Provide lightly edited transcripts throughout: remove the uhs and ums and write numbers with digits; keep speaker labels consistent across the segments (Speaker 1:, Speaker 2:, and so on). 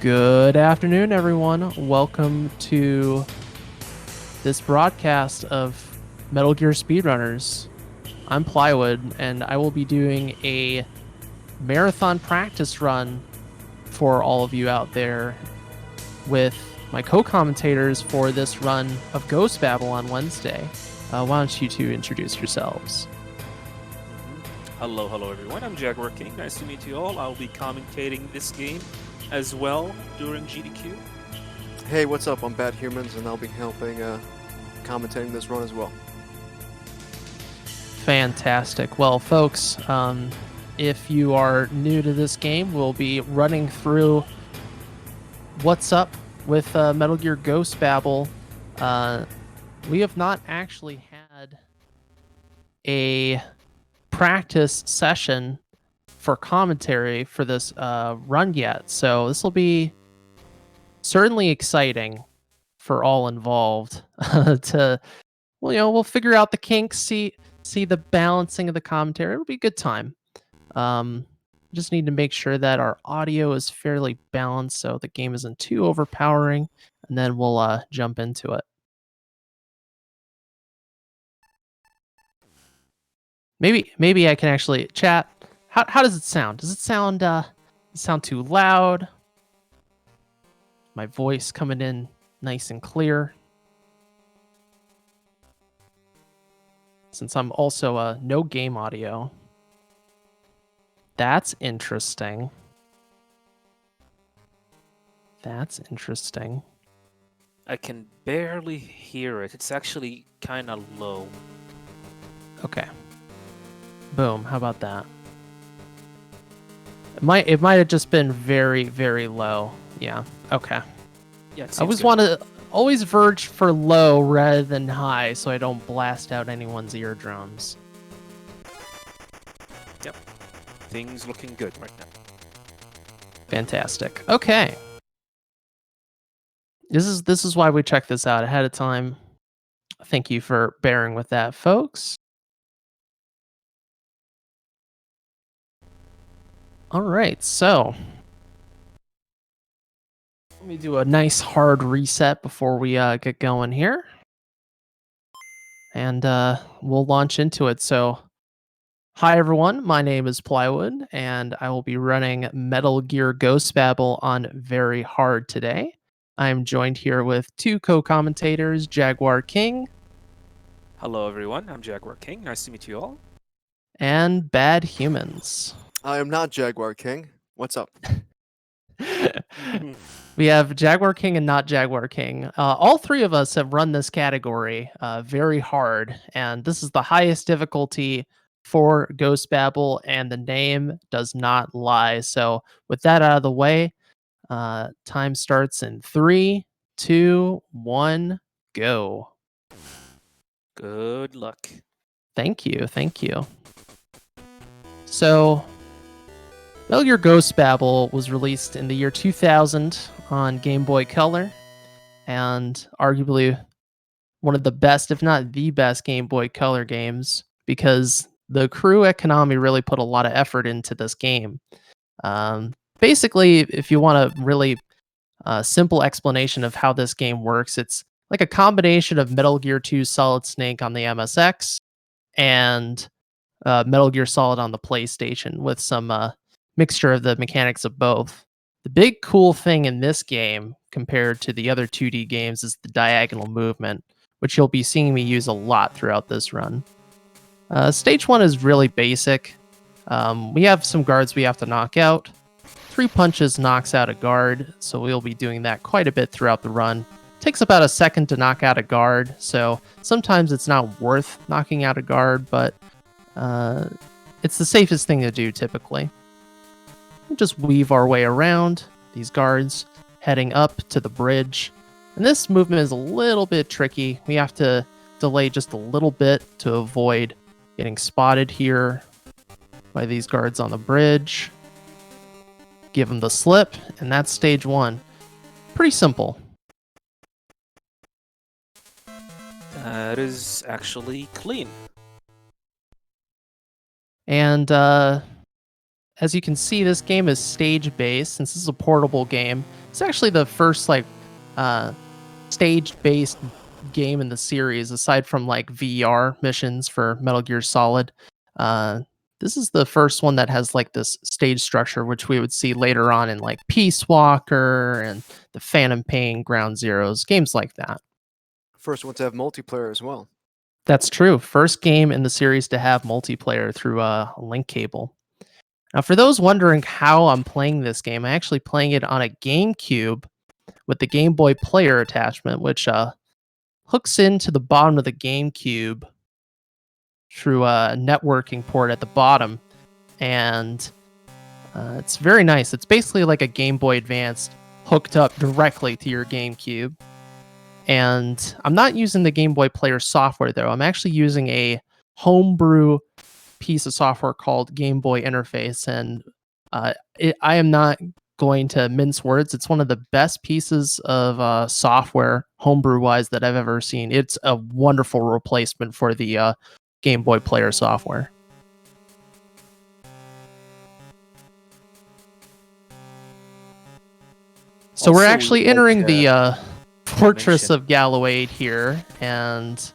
Speaker 1: Good afternoon, everyone. Welcome to this broadcast of Metal Gear Speedrunners. I'm Plywood, and I will be doing a marathon practice run for all of you out there with my co-commentators for this run of Ghost Babel on Wednesday. Why don't you two introduce yourselves?
Speaker 2: Hello everyone. I'm Jaguar King. Nice to meet you all. I'll be commentating this game as well during GDQ.
Speaker 3: Hey, what's up? I'm Badhumans, and I'll be helping commentating this run as well.
Speaker 1: Fantastic. Well, folks, if you are new to this game, we'll be running through what's up with Metal Gear Ghost Babel. We have not actually had a practice session for commentary for this run yet, so this will be certainly exciting for all involved. We'll figure out the kinks, see the balancing of the commentary. It'll be a good time. Just need to make sure that our audio is fairly balanced so the game isn't too overpowering, and then we'll jump into it. Maybe I can actually chat. How does it sound? Does it sound too loud? My voice coming in nice and clear. Since I'm also no game audio. That's interesting. That's interesting.
Speaker 2: I can barely hear it. It's actually kind of low.
Speaker 1: Okay. Boom. How about that? It might have just been very, very low. Yeah. Okay.
Speaker 2: Yeah.
Speaker 1: I always want to always verge for low rather than high, so I don't blast out anyone's eardrums.
Speaker 2: Yep. Things looking good right now.
Speaker 1: Fantastic. Okay. This is why we check this out ahead of time. Thank you for bearing with that, folks. All right, so let me do a nice hard reset before we get going here. And we'll launch into it. So, hi everyone, my name is Plywood, and I will be running Metal Gear Ghost Babel on very hard today. I am joined here with two co-commentators, Jaguar King.
Speaker 2: Hello everyone, I'm Jaguar King. Nice to meet you all.
Speaker 1: And Badhumans.
Speaker 3: I am not Jaguar King. What's up?
Speaker 1: We have Jaguar King and not Jaguar King. All three of us have run this category very hard, and this is the highest difficulty for Ghost Babel, and the name does not lie. So with that out of the way, time starts in 3, 2, 1, go.
Speaker 2: Good luck.
Speaker 1: Thank you. So, Metal Gear Ghost Babel was released in the year 2000 on Game Boy Color, and arguably one of the best, if not the best, Game Boy Color games, because the crew at Konami really put a lot of effort into this game. Basically, if you want a really simple explanation of how this game works, it's like a combination of Metal Gear 2 Solid Snake on the MSX and Metal Gear Solid on the PlayStation with some mixture of the mechanics of both. The big cool thing in this game compared to the other 2D games is the diagonal movement, which you'll be seeing me use a lot throughout this run. Stage 1 is really basic. We have some guards we have to knock out. 3 punches knocks out a guard, so we'll be doing that quite a bit throughout the run. Takes about a second to knock out a guard, so sometimes it's not worth knocking out a guard, but it's the safest thing to do typically. We'll just weave our way around these guards, heading up to the bridge. And this movement is a little bit tricky. We have to delay just a little bit to avoid getting spotted here by these guards on the bridge. Give them the slip, and that's stage 1. Pretty simple.
Speaker 2: That is actually clean.
Speaker 1: And as you can see, this game is stage-based. Since this is a portable game, it's actually the first stage-based game in the series, aside from like VR missions for Metal Gear Solid. This is the first one that has like this stage structure, which we would see later on in like Peace Walker and the Phantom Pain, Ground Zeroes, games like that.
Speaker 3: First one to have multiplayer as well.
Speaker 1: That's true. First game in the series to have multiplayer through a link cable. Now, for those wondering how I'm playing this game, I'm actually playing it on a GameCube with the Game Boy Player attachment, which hooks into the bottom of the GameCube through a networking port at the bottom. And it's very nice. It's basically like a Game Boy Advance hooked up directly to your GameCube. And I'm not using the Game Boy Player software, though. I'm actually using a homebrew piece of software called Game Boy Interface. And I am not going to mince words. It's one of the best pieces of software, homebrew-wise, that I've ever seen. It's a wonderful replacement for the Game Boy Player software. So we're
Speaker 2: Also,
Speaker 1: actually
Speaker 2: we'd like
Speaker 1: entering
Speaker 2: to
Speaker 1: the Fortress
Speaker 2: mention-
Speaker 1: of Gallowade here, and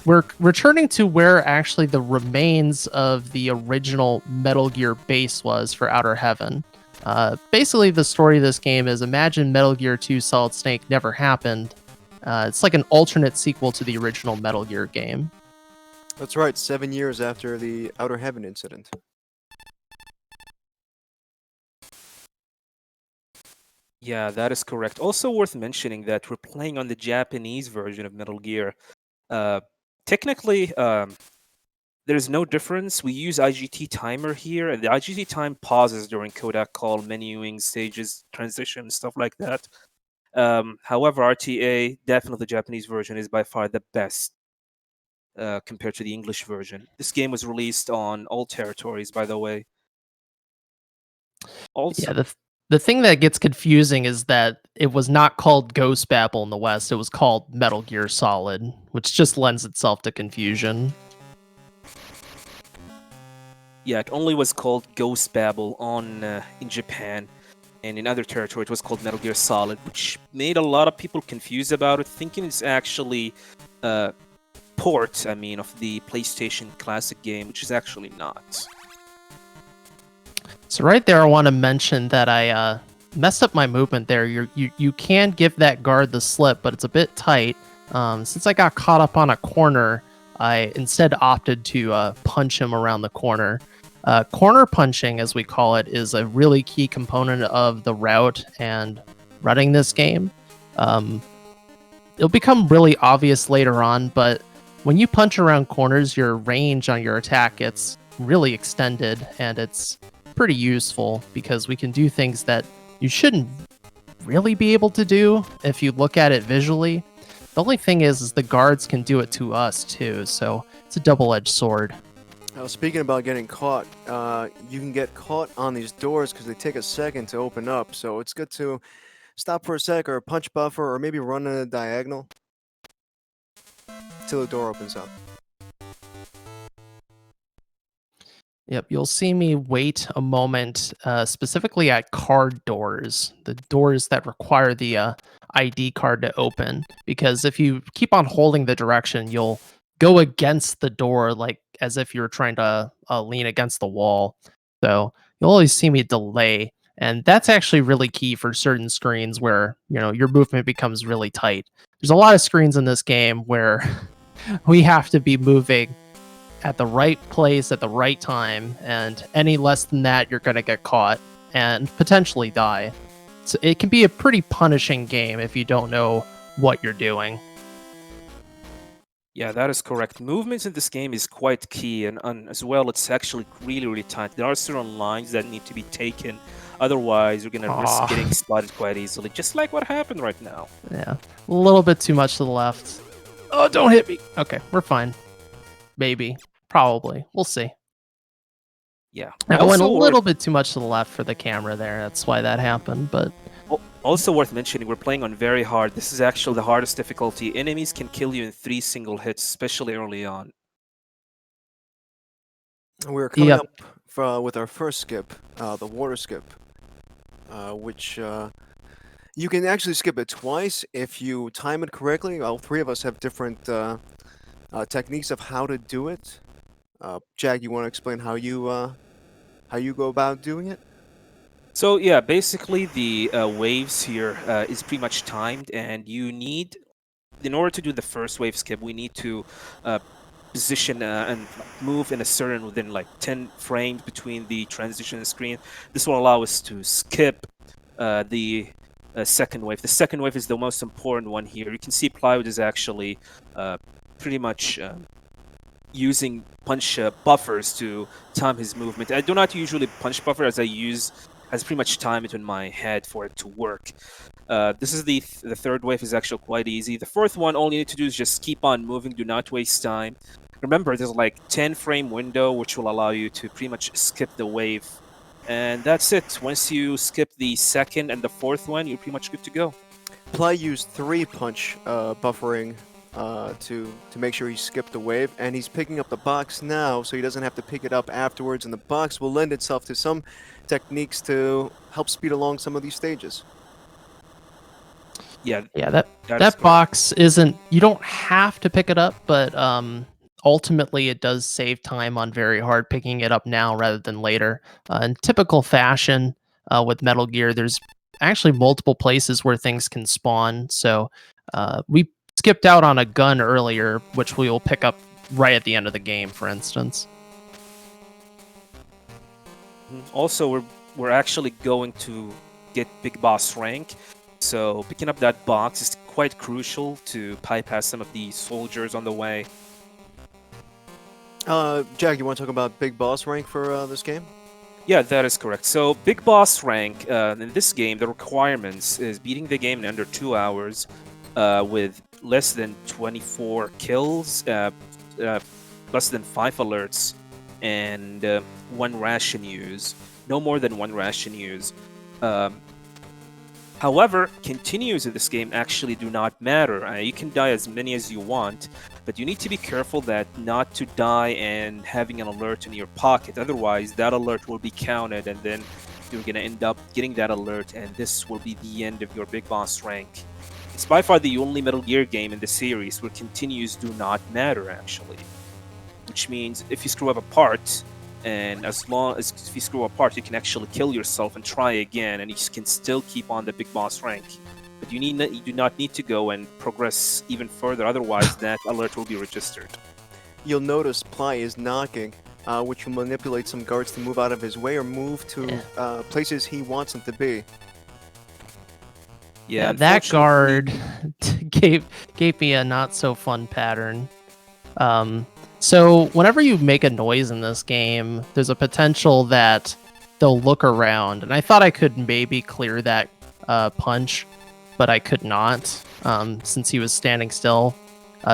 Speaker 1: we're returning to where actually the remains of the original Metal Gear base was for Outer Heaven. Basically, the story of this game is, imagine Metal Gear 2 Solid Snake never happened. It's like an alternate sequel to the original Metal Gear game.
Speaker 3: That's right, 7 years after the Outer Heaven incident.
Speaker 2: Yeah, that is correct. Also worth mentioning that we're playing on the Japanese version of Metal Gear. Technically, there's no difference. We use IGT timer here, and the IGT time pauses during codec call, menuing, stages, transition, stuff like that. However, RTA, definitely the Japanese version, is by far the best compared to the English version. This game was released on all territories, by the way. Also,
Speaker 1: Yeah, the thing that gets confusing is that it was not called Ghost Babel in the West. It was called Metal Gear Solid, which just lends itself to confusion.
Speaker 2: yeah, it only was called Ghost Babel in Japan, and in other territories it was called Metal Gear Solid, which made a lot of people confused about it, thinking it's actually a port, of the PlayStation Classic game, which is actually not.
Speaker 1: So right there, I want to mention that I messed up my movement there. You can give that guard the slip, but it's a bit tight. Since I got caught up on a corner, I instead opted to punch him around the corner. Corner punching, as we call it, is a really key component of the route and running this game. It'll become really obvious later on, but when you punch around corners, your range on your attack gets really extended, and it's pretty useful because we can do things that you shouldn't really be able to do if you look at it visually. The only thing is the guards can do it to us too, so it's a double-edged sword.
Speaker 3: Now, speaking about getting caught, you can get caught on these doors because they take a second to open up, so it's good to stop for a sec or punch buffer or maybe run in a diagonal till the door opens up.
Speaker 1: Yep, you'll see me wait a moment, specifically at card doors, the doors that require the ID card to open, because if you keep on holding the direction, you'll go against the door, like as if you're trying to lean against the wall. So you'll always see me delay, and that's actually really key for certain screens where, your movement becomes really tight. There's a lot of screens in this game where we have to be moving at the right place at the right time, and any less than that, you're going to get caught and potentially die. So it can be a pretty punishing game if you don't know what you're doing.
Speaker 2: Yeah, that is correct. Movements in this game is quite key, and as well, it's actually really, really tight. There are certain lines that need to be taken, otherwise you're going to risk getting spotted quite easily, just like what happened right now.
Speaker 1: Yeah, a little bit too much to the left. Oh, don't hit me. Okay, we're fine. Maybe. Probably. We'll see.
Speaker 2: Yeah.
Speaker 1: I went a little bit too much to the left for the camera there. That's why that happened, but...
Speaker 2: Also worth mentioning, we're playing on very hard. This is actually the hardest difficulty. Enemies can kill you in 3 single hits, especially early on.
Speaker 3: We're coming up with our first skip, the water skip, which you can actually skip it twice if you time it correctly. All three of us have different techniques of how to do it. Jack, you want to explain how you go about doing it?
Speaker 2: So yeah, basically the waves here is pretty much timed, and you need, in order to do the first wave skip, we need to position and move in a certain within like 10 frames between the transition screen. This will allow us to skip the second wave. The second wave is the most important one here. You can see Plywood is actually pretty much using punch buffers to time his movement. I do not usually punch buffer, as I pretty much time it in my head for it to work. This is the third wave is actually quite easy. The fourth one, all you need to do is just keep on moving, do not waste time. Remember, there's like 10 frame window, which will allow you to pretty much skip the wave. And that's it. Once you skip the second and the fourth one, you're pretty much good to go.
Speaker 3: Ply used 3 punch buffering to make sure he skipped the wave, and he's picking up the box now, so he doesn't have to pick it up afterwards, and the box will lend itself to some techniques to help speed along some of these stages.
Speaker 2: Yeah,
Speaker 1: that box isn't, you don't have to pick it up, but ultimately it does save time on very hard picking it up now rather than later. In typical fashion with Metal Gear, there's actually multiple places where things can spawn, so we skipped out on a gun earlier, which we will pick up right at the end of the game, for instance.
Speaker 2: Also, we're actually going to get Big Boss rank, so picking up that box is quite crucial to bypass some of the soldiers on the way.
Speaker 3: Jack, you want to talk about Big Boss rank for this game?
Speaker 2: Yeah, that is correct. So Big Boss rank, in this game, the requirements is beating the game in under 2 hours with less than 24 kills, less than 5 alerts, and 1 ration use. No more than 1 ration use. However, continues in this game actually do not matter. You can die as many as you want, but you need to be careful that not to die and having an alert in your pocket. Otherwise, that alert will be counted, and then you're going to end up getting that alert, and this will be the end of your Big Boss rank. It's by far the only Metal Gear game in the series where continues do not matter, actually. Which means if you screw up a part, and as long as if you screw apart, you can actually kill yourself and try again, and you can still keep on the Big Boss rank. But you do not need to go and progress even further, otherwise that alert will be registered.
Speaker 3: You'll notice Ply is knocking, which will manipulate some guards to move out of his way or move to places he wants them to be.
Speaker 1: Yeah, that guard gave me a not so fun pattern. So whenever you make a noise in this game, there's a potential that they'll look around, and I thought I could maybe clear that punch, but I could not since he was standing still.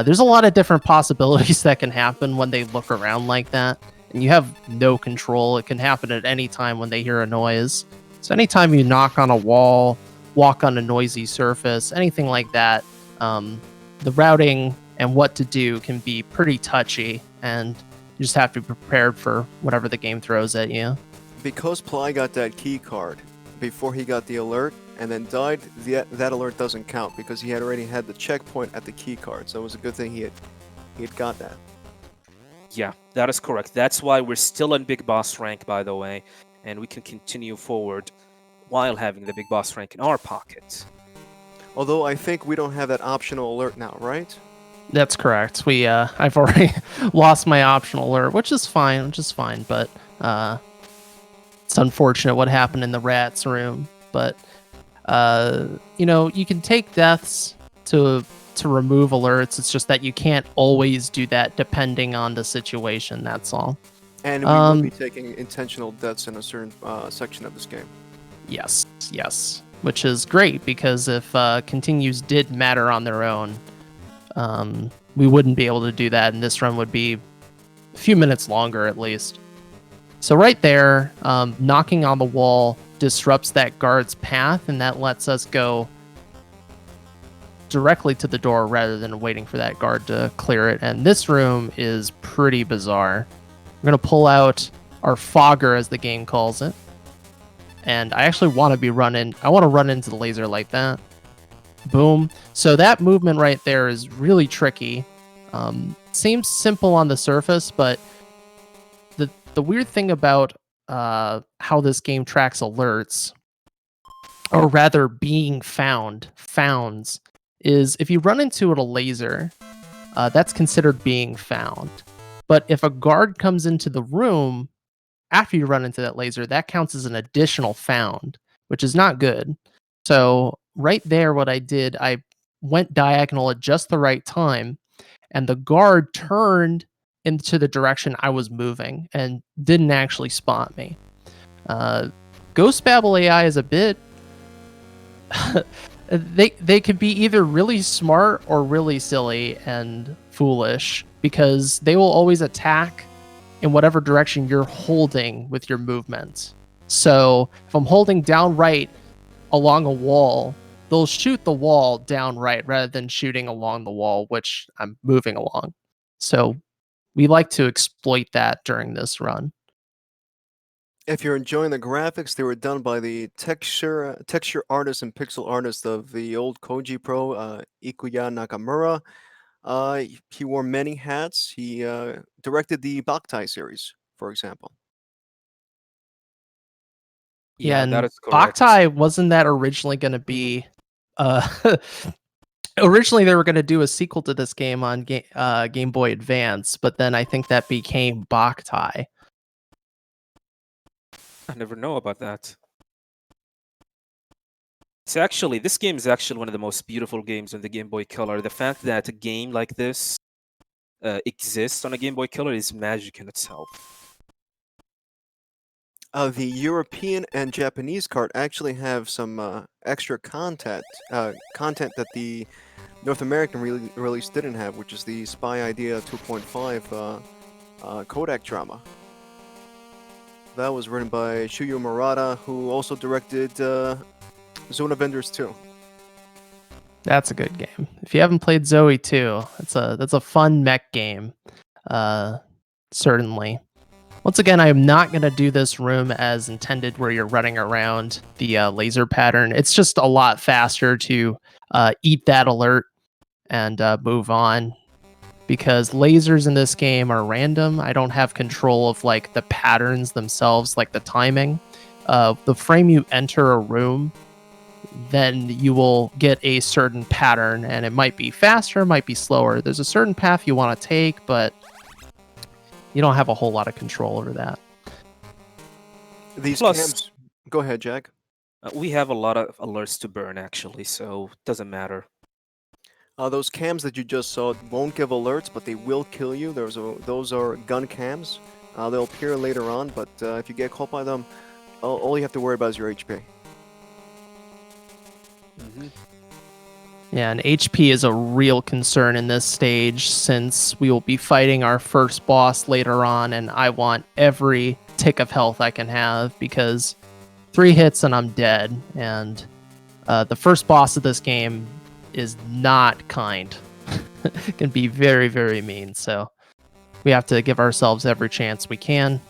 Speaker 1: There's a lot of different possibilities that can happen when they look around like that, and you have no control. It can happen at any time when they hear a noise. So anytime you knock on a wall, walk on a noisy surface, anything like that, the routing and what to do can be pretty touchy, and you just have to be prepared for whatever the game throws at you.
Speaker 3: Because Ply got that key card before he got the alert and then died, that alert doesn't count because he had already had the checkpoint at the key card. So it was a good thing he had got that.
Speaker 2: Yeah, that is correct. That's why we're still in Big Boss rank, by the way, and we can continue forward while having the Big Boss rank in our pocket.
Speaker 3: Although I think we don't have that optional alert now, right?
Speaker 1: That's correct. I've already lost my optional alert, which is fine, but it's unfortunate what happened in the rats room. But you can take deaths to remove alerts. It's just that you can't always do that depending on the situation, that's all.
Speaker 3: And we will be taking intentional deaths in a certain section of this game.
Speaker 1: Yes, which is great, because if continues did matter on their own, we wouldn't be able to do that, and this run would be a few minutes longer at least. So right there, knocking on the wall disrupts that guard's path, and that lets us go directly to the door rather than waiting for that guard to clear it. And this room is pretty bizarre. I'm going to pull out or fogger as the game calls it. And I actually want to run into the laser like that. Boom. So that movement right there is really tricky. Seems simple on the surface, but the weird thing about how this game tracks alerts, or rather being founds, is if you run into a laser, that's considered being found. But if a guard comes into the room after you run into that laser, that counts as an additional found, which is not good. So right there, what I did, I went diagonal at just the right time, and the guard turned into the direction I was moving and didn't actually spot me. Ghost Babel AI is a bit... they could be either really smart or really silly and foolish, because they will always attack in whatever direction you're holding with your movement. So if I'm holding down right along a wall, they'll shoot the wall down right rather than shooting along the wall, which I'm moving along. So we like to exploit that during this run.
Speaker 3: If you're enjoying the graphics, they were done by the texture artist and pixel artist of the old Koji Pro, Ikuya Nakamura. He wore many hats. He directed the Boktai series, for example.
Speaker 1: Yeah,
Speaker 2: that
Speaker 1: and
Speaker 2: is correct.
Speaker 1: Boktai, wasn't that originally going to be... originally they were going to do a sequel to this game on Game Boy Advance, but then I think that became Boktai.
Speaker 2: I never know about that. So actually, this game is actually one of the most beautiful games on the Game Boy Color. The fact that a game like this exists on a Game Boy Color is magic in itself.
Speaker 3: The European and Japanese cart actually have some extra content that the North American release didn't have, which is the Spy Idea 2.5 codec drama. That was written by Shuyo Murata, who also directed Zone of Enders 2.
Speaker 1: That's a good game. If you haven't played Zoe 2, that's a fun mech game. Certainly. Once again, I am not going to do this room as intended, where you're running around the laser pattern. It's just a lot faster to eat that alert and move on, because lasers in this game are random. I don't have control of like the patterns themselves, like the timing. The frame you enter a room, then you will get a certain pattern, and it might be faster, it might be slower. There's a certain path you want to take, but you don't have a whole lot of control over that.
Speaker 3: These
Speaker 2: Plus-
Speaker 3: camps... Go ahead, Jack.
Speaker 2: We have a lot of alerts to burn, actually, so it doesn't matter.
Speaker 3: Those cams that you just saw won't give alerts, but they will kill you. Those are gun cams. They'll appear later on, but if you get caught by them, all you have to worry about is your HP.
Speaker 2: Mm-hmm.
Speaker 1: Yeah, and HP is a real concern in this stage, since we will be fighting our first boss later on, and I want every tick of health I can have, because 3 hits and I'm dead, and the first boss of this game is not kind. It can be very, very mean, so we have to give ourselves every chance we can.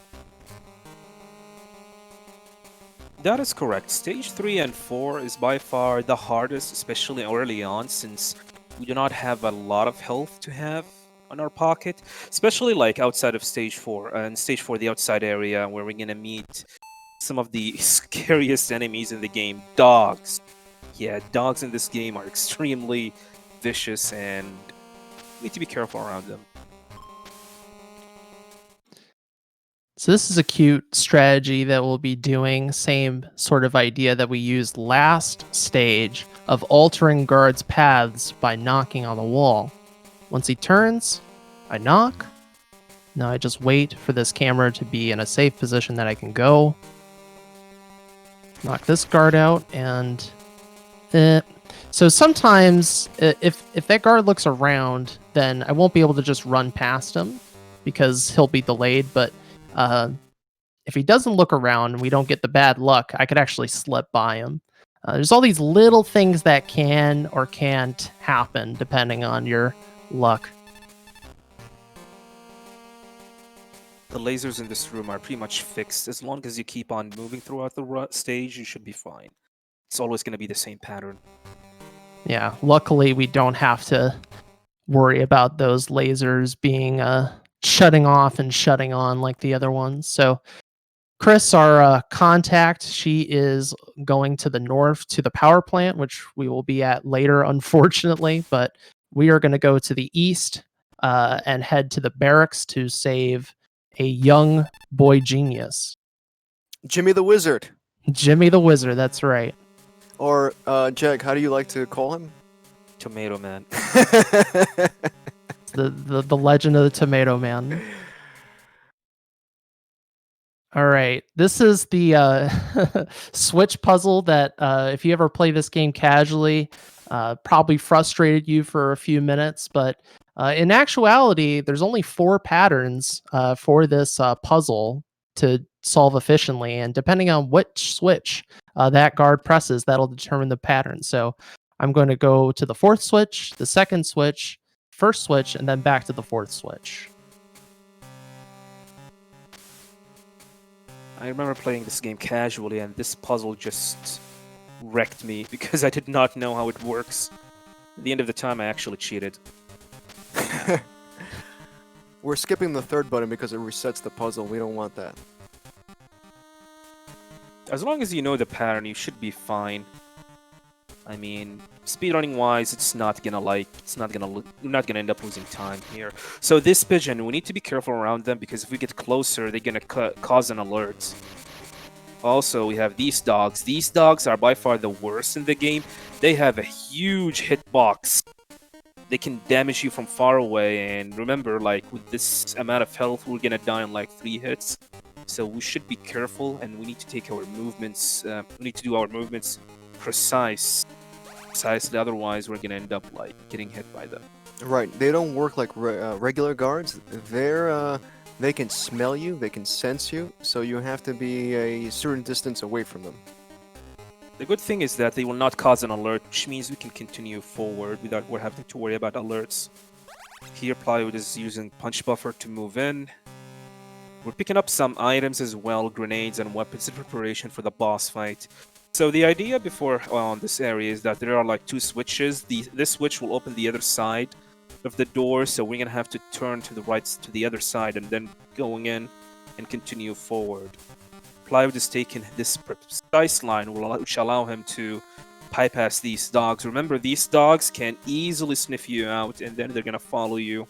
Speaker 2: That is correct. Stage 3 and 4 is by far the hardest, especially early on, since we do not have a lot of health to have on our pocket, especially like outside of Stage 4. And Stage 4, the outside area, where we're gonna meet some of the scariest enemies in the game, dogs. Yeah, dogs in this game are extremely vicious, and we need to be careful around them.
Speaker 1: So this is a cute strategy that we'll be doing. Same sort of idea that we used last stage of altering guards' paths by knocking on the wall. Once he turns, I knock. Now I just wait for this camera to be in a safe position that I can go. Knock this guard out, and so sometimes if that guard looks around, then I won't be able to just run past him because he'll be delayed, but if he doesn't look around and we don't get the bad luck, I could actually slip by him. There's all these little things that can or can't happen depending on your luck.
Speaker 2: The lasers in this room are pretty much fixed. As long as you keep on moving throughout the stage, you should be fine. It's always going to be the same pattern.
Speaker 1: Yeah, luckily we don't have to worry about those lasers being shutting off and shutting on like the other ones. So Chris, our contact, she is going to the north to the power plant, which we will be at later, unfortunately. But we are going to go to the east and head to the barracks to save a young boy genius.
Speaker 3: Jimmy the Wizard.
Speaker 1: Jimmy the Wizard, that's right.
Speaker 3: Or, Jag, how do you like to call him?
Speaker 2: Tomato Man.
Speaker 1: The legend of the Tomato Man. All right, this is the switch puzzle that if you ever play this game casually, probably frustrated you for a few minutes, but in actuality, there's only 4 patterns for this puzzle to solve efficiently, and depending on which switch that guard presses, that'll determine the pattern. So I'm going to go to the 4th switch, the 2nd switch, 1st switch, and then back to the 4th switch.
Speaker 2: I remember playing this game casually, and this puzzle just wrecked me because I did not know how it works. At the end of the time, I actually cheated.
Speaker 3: We're skipping the 3rd button because it resets the puzzle. We don't want that.
Speaker 2: As long as you know the pattern, you should be fine. I mean, speedrunning wise, we're not gonna end up losing time here. So this pigeon, we need to be careful around them because if we get closer, they're gonna cause an alert. Also, we have these dogs. These dogs are by far the worst in the game. They have a huge hitbox. They can damage you from far away, and remember, like, with this amount of health, we're gonna die in like 3 hits. So we should be careful, and we need to take our movements, we need to do our movements precisely, otherwise we're gonna end up like getting hit by them.
Speaker 3: Right, they don't work like regular guards. They can smell you, they can sense you, so you have to be a certain distance away from them.
Speaker 2: The good thing is that they will not cause an alert, which means we can continue forward without having to worry about alerts. Here, Plywood is using Punch Buffer to move in. We're picking up some items as well, grenades and weapons in preparation for the boss fight. So the idea on this area is that there are like 2 switches. This switch will open the other side of the door, so we're gonna have to turn to the right to the other side and then going in and continue forward. Plywood is taking this precise line, which allow him to bypass these dogs. Remember, these dogs can easily sniff you out, and then they're gonna follow you.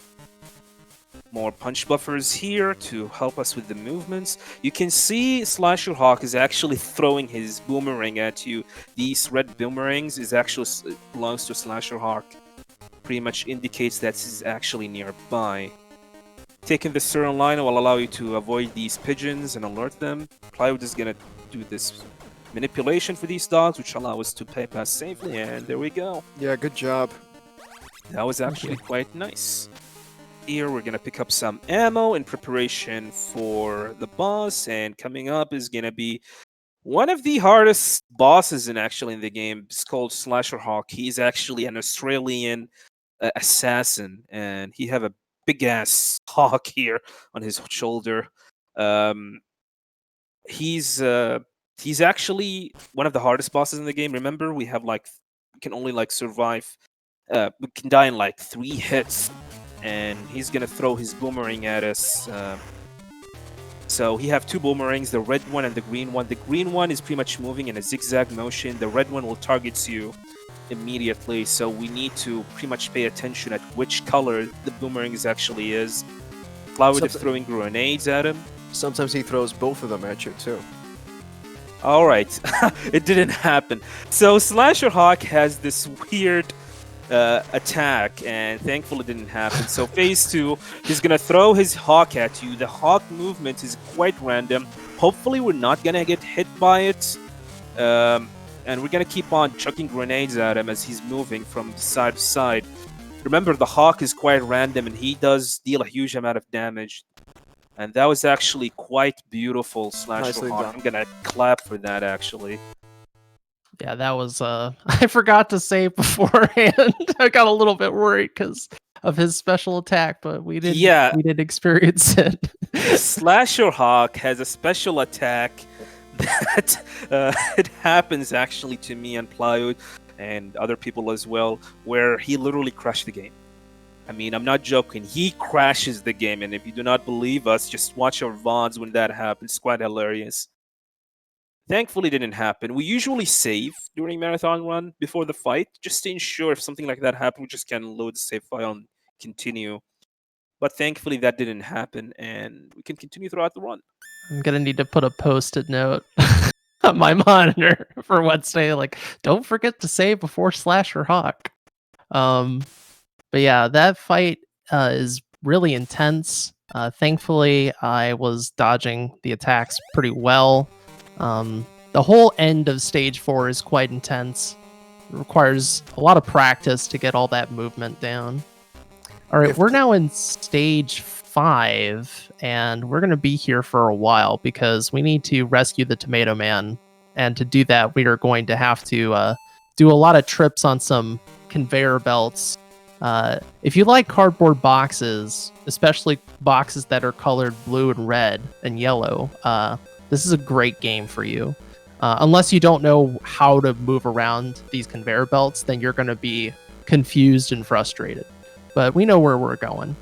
Speaker 2: More punch buffers here to help us with the movements. You can see Slasher Hawk is actually throwing his boomerang at you. These red boomerangs belongs to Slasher Hawk. Pretty much indicates that he's actually nearby. Taking the certain line will allow you to avoid these pigeons and alert them. Plywood is gonna do this manipulation for these dogs, which allow us to bypass safely, and there we go.
Speaker 3: Yeah, good job.
Speaker 2: That was actually quite nice. Here we're gonna pick up some ammo in preparation for the boss, and coming up is gonna be one of the hardest bosses in the game. It's called Slasher Hawk. He's actually an Australian assassin, and he have a big ass hawk here on his shoulder. He's actually one of the hardest bosses in the game. Remember, we can only survive. We can die in like 3 hits. And he's gonna throw his boomerang at us. So he have 2 boomerangs, the red one and the green one. The green one is pretty much moving in a zigzag motion. The red one will target you immediately. So we need to pretty much pay attention at which color the boomerang actually is. Plywood is throwing grenades at him.
Speaker 3: Sometimes he throws both of them at you too.
Speaker 2: Alright, it didn't happen. So Slasher Hawk has this weird attack, and thankfully it didn't happen. So phase 2, he's gonna throw his hawk at you. The hawk movement is quite random. Hopefully we're not gonna get hit by it, and we're gonna keep on chucking grenades at him as he's moving from side to side. Remember, the hawk is quite random and he does deal a huge amount of damage, and that was actually quite beautiful. Slasher Hawk, I'm gonna clap for that actually.
Speaker 1: Yeah, that was I forgot to say beforehand. I got a little bit worried because of his special attack, but we didn't.
Speaker 2: Yeah.
Speaker 1: We didn't experience it.
Speaker 2: Slasher Hawk has a special attack that it happens actually to me and Plywood and other people as well, where he literally crashed the game. I mean, I'm not joking. He crashes the game, and if you do not believe us, just watch our VODs when that happens. It's quite hilarious. Thankfully, it didn't happen. We usually save during marathon run before the fight, just to ensure if something like that happened, we just can load the save file and continue. But thankfully, that didn't happen, and we can continue throughout the run.
Speaker 1: I'm gonna need to put a post-it note on my monitor for Wednesday. Like, don't forget to save before Slasher Hawk. But yeah, that fight is really intense. Thankfully, I was dodging the attacks pretty well. The whole end of stage 4 is quite intense. It requires a lot of practice to get all that movement down. All right, we're now in stage 5, and we're going to be here for a while because we need to rescue the Tomato Man. And to do that, we are going to have to do a lot of trips on some conveyor belts. If you like cardboard boxes, especially boxes that are colored blue and red and yellow, this is a great game for you. Unless you don't know how to move around these conveyor belts, then you're going to be confused and frustrated. But we know where we're going.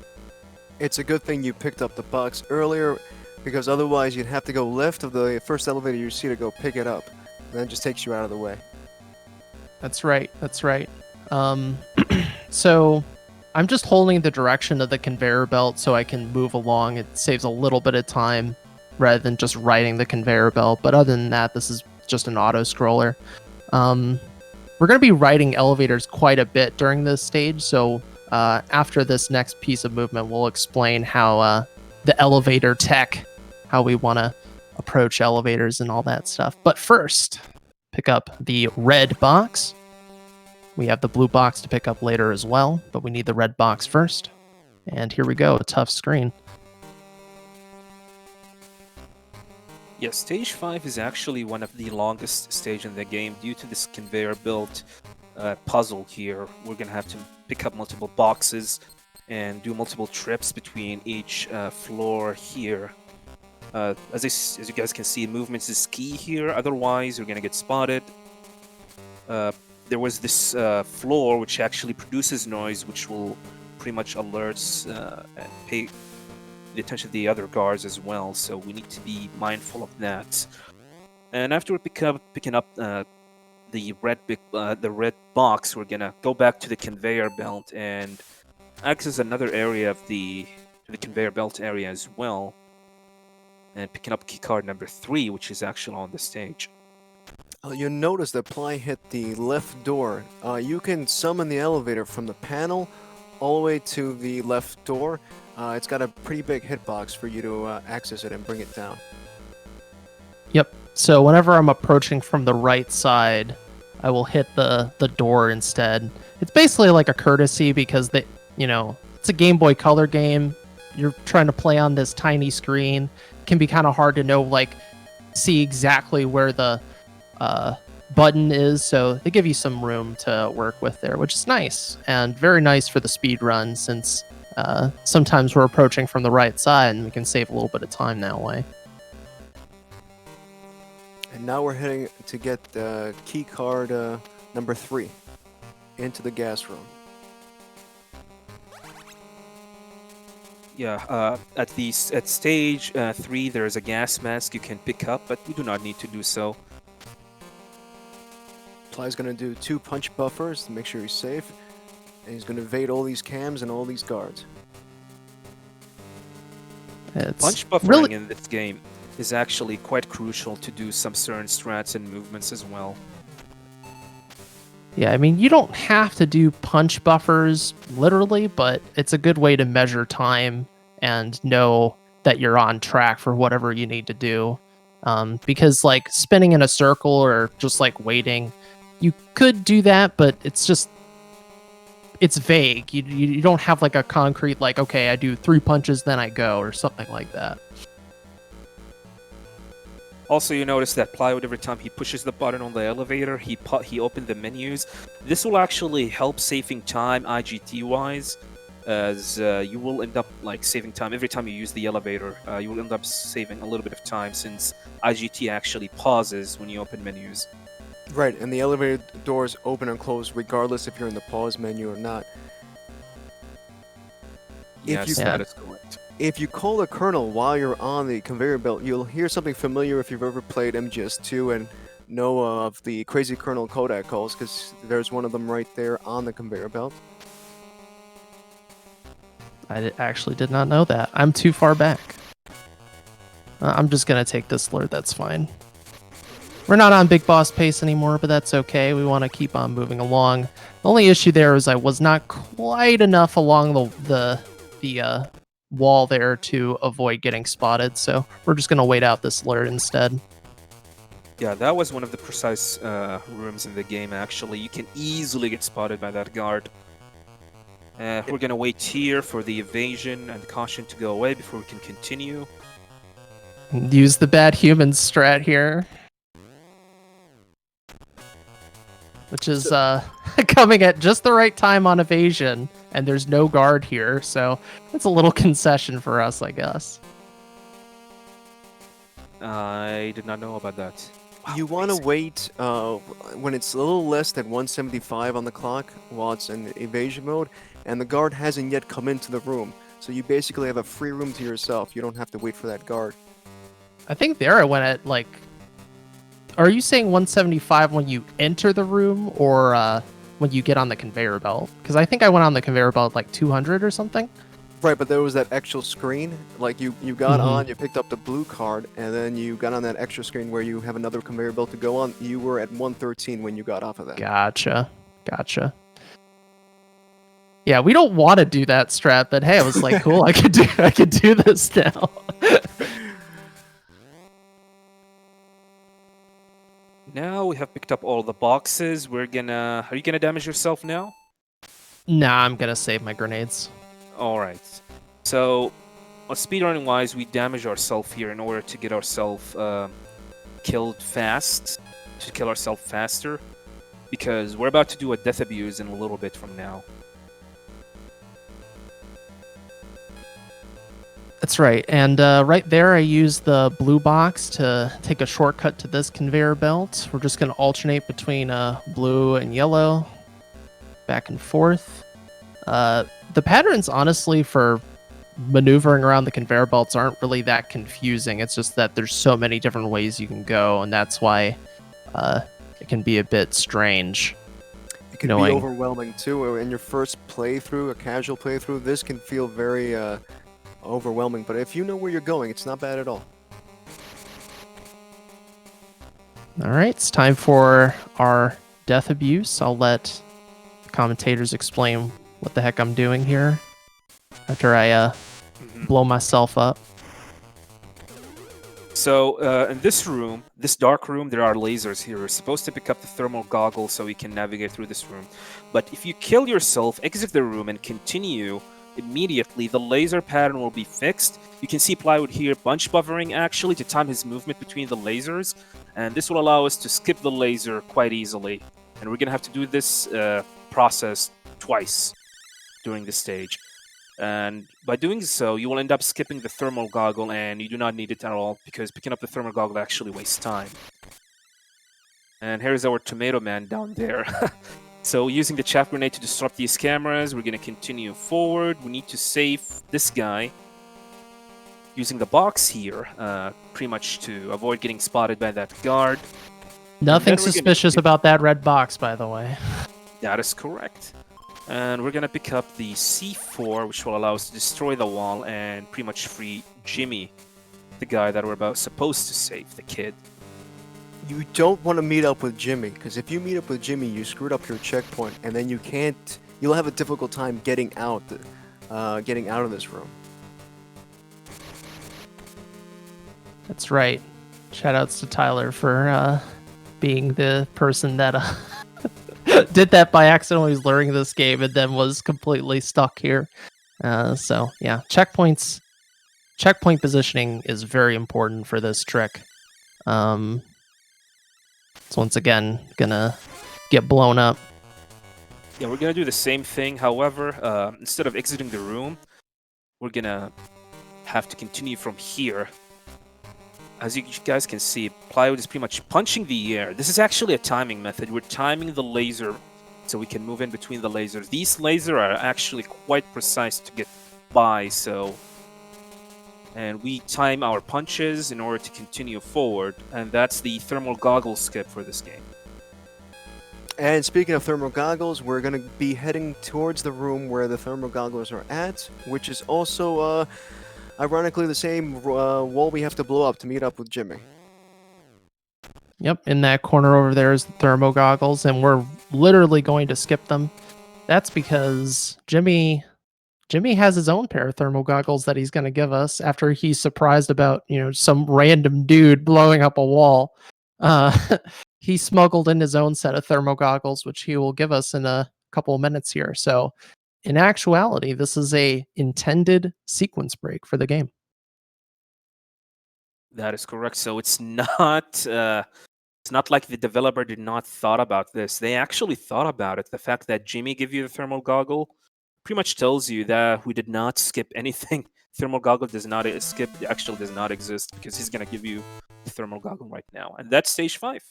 Speaker 3: It's a good thing you picked up the box earlier, because otherwise you'd have to go left of the first elevator you see to go pick it up. And that just takes you out of the way.
Speaker 1: That's right. That's right. So I'm just holding the direction of the conveyor belt so I can move along. It saves a little bit of time rather than just riding the conveyor belt. But other than that, this is just an auto scroller. We're going to be riding elevators quite a bit during this stage. So after this next piece of movement, we'll explain how the elevator tech, how we want to approach elevators and all that stuff. But first, pick up the red box. We have the blue box to pick up later as well, but we need the red box first. And here we go, a tough screen.
Speaker 2: Yes, stage 5 is actually one of the longest stages in the game due to this conveyor belt puzzle here. We're going to have to pick up multiple boxes and do multiple trips between each floor here. As you guys can see, movements is key here, otherwise you're going to get spotted. There was this floor which actually produces noise, which will pretty much alerts and pay the attention of the other guards as well, so we need to be mindful of that. And after we picking up the red box, we're gonna go back to the conveyor belt and access another area of the conveyor belt area as well, and picking up key card number 3, which is actually on the stage.
Speaker 3: You'll notice that Ply hit the left door. You can summon the elevator from the panel all the way to the left door. It's got a pretty big hitbox for you to access it and bring it down.
Speaker 1: Yep. So whenever I'm approaching from the right side, I will hit the door instead. It's basically like a courtesy because it's a Game Boy Color game. You're trying to play on this tiny screen. It can be kind of hard to know, see exactly where the button is, so they give you some room to work with there, which is nice, and very nice for the speed run, since sometimes we're approaching from the right side and we can save a little bit of time that way.
Speaker 3: And now we're heading to get key card number 3 into the gas room.
Speaker 2: Yeah, at stage 3 there is a gas mask you can pick up, but we do not need to do so.
Speaker 3: Ply's going to do 2 punch buffers to make sure he's safe, and he's going to evade all these cams and all these guards.
Speaker 2: Punch buffering in this game is actually quite crucial to do some certain strats and movements as well.
Speaker 1: Yeah, I mean, you don't have to do punch buffers literally, but it's a good way to measure time and know that you're on track for whatever you need to do. Because spinning in a circle or just waiting, you could do that, but it's vague. You don't have a concrete, okay, I do 3 punches, then I go, or something like that.
Speaker 2: Also, you notice that Plywood, every time he pushes the button on the elevator, he opened the menus. This will actually help saving time IGT-wise. as you will end up like saving time every time you use the elevator. You will end up saving a little bit of time since IGT actually pauses when you open menus.
Speaker 3: Right, and the elevator doors open and close regardless if you're in the pause menu or not.
Speaker 2: Yes,
Speaker 3: you-
Speaker 2: that is correct.
Speaker 3: If you call a kernel while you're on the conveyor belt, you'll hear something familiar if you've ever played MGS2 and know of the crazy kernel codec calls, because there's one of them right there on the conveyor belt.
Speaker 1: Actually did not know that. I'm too far back. I'm just going to take this alert. That's fine. We're not on big boss pace anymore, but that's okay. We want to keep on moving along. The only issue there is I was not quite enough along the wall there to avoid getting spotted, so we're just going to wait out this alert instead.
Speaker 2: Yeah, that was one of the precise rooms in the game, actually. You can easily get spotted by that guard. We're going to wait here for the evasion and caution to go away before we can continue.
Speaker 1: Use the bad humans strat here. Which is coming at just the right time on evasion, and there's no guard here, so it's a little concession for us, I guess.
Speaker 2: I did not know about that. Wow,
Speaker 3: You want to
Speaker 2: amazing.
Speaker 3: wait when it's a little less than 175 on the clock while it's in evasion mode, and the guard hasn't yet come into the room. So you basically have a free room to yourself. You don't have to wait for that guard.
Speaker 1: I think there I went at, like... Are you saying 175 when you enter the room, or when you get on the conveyor belt? Because I think I went on the conveyor belt like 200 or something.
Speaker 3: Right, but there was that extra screen. Like you got
Speaker 1: Mhm.
Speaker 3: on, you picked up the blue card, and then you got on that extra screen where you have another conveyor belt to go on. You were at 113 when you got off of that.
Speaker 1: Gotcha. Yeah, we don't want to do that strat, but hey, I was like, cool, I could do this now.
Speaker 2: Now we have picked up all the boxes. Are you gonna damage yourself now?
Speaker 1: Nah, I'm gonna save my grenades.
Speaker 2: Alright. So, speedrunning wise, we damage ourselves here in order to get ourselves killed fast. To kill ourselves faster. Because we're about to do a death abuse in a little bit from now.
Speaker 1: That's right, and right there I use the blue box to take a shortcut to this conveyor belt. We're just going to alternate between blue and yellow, back and forth. The patterns, honestly, for maneuvering around the conveyor belts aren't really that confusing. It's just that there's so many different ways you can go, and that's why it can be a bit strange.
Speaker 3: It can
Speaker 1: knowing-
Speaker 3: be overwhelming too. In your first playthrough, a casual playthrough, this can feel very overwhelming. But if you know where you're going, it's not bad at all.
Speaker 1: All right, it's time for our death abuse. I'll let the commentators explain what the heck I'm doing here after I blow myself up.
Speaker 2: So, in this room, this dark room, there are lasers here. We're supposed to pick up the thermal goggles so we can navigate through this room. But if you kill yourself, exit the room, and continue immediately, the laser pattern will be fixed. You can see Plywood here bunch buffering actually to time his movement between the lasers. And this will allow us to skip the laser quite easily. And we're going to have to do this process twice during this stage. And by doing so, you will end up skipping the thermal goggle, and you do not need it at all, because picking up the thermal goggle actually wastes time. And here's our tomato man down there. So using the chaff grenade to disrupt these cameras, we're going to continue forward. We need to save this guy using the box here, pretty much to avoid getting spotted by that guard.
Speaker 1: Nothing
Speaker 2: we're gonna-
Speaker 1: suspicious about that red box, by the way.
Speaker 2: That is correct. And we're going to pick up the C4, which will allow us to destroy the wall and pretty much free Jimmy, the guy that we're supposed to save, the kid.
Speaker 3: You don't want to meet up with Jimmy, because if you meet up with Jimmy, you screwed up your checkpoint, and then you'll have a difficult time getting out of this room.
Speaker 1: That's right. Shoutouts to Tyler for being the person that did that by accident when he was learning this game and then was completely stuck here. So yeah, checkpoint positioning is very important for this trick. So once again, gonna get blown up.
Speaker 2: Yeah, we're gonna do the same thing. However, instead of exiting the room, we're gonna have to continue from here. As you guys can see, Plywood is pretty much punching the air. This is actually a timing method. We're timing the laser so we can move in between the lasers. These lasers are actually quite precise to get by, and we time our punches in order to continue forward, and that's the thermal goggle skip for this game.
Speaker 3: And speaking of thermal goggles, we're going to be heading towards the room where the thermal goggles are at, which is also, ironically, the same wall we have to blow up to meet up with Jimmy.
Speaker 1: Yep, in that corner over there is the thermo goggles, and we're literally going to skip them. That's because Jimmy has his own pair of thermal goggles that he's going to give us after he's surprised about, some random dude blowing up a wall. He smuggled in his own set of thermal goggles, which he will give us in a couple of minutes here. So, in actuality, this is a intended sequence break for the game.
Speaker 2: That is correct. So it's not like the developer did not thought about this. They actually thought about it. The fact that Jimmy gave you the thermal goggle pretty much tells you that we did not skip anything. Thermal goggle does not actually does not exist, because he's gonna give you the thermal goggle right now, and that's stage 5.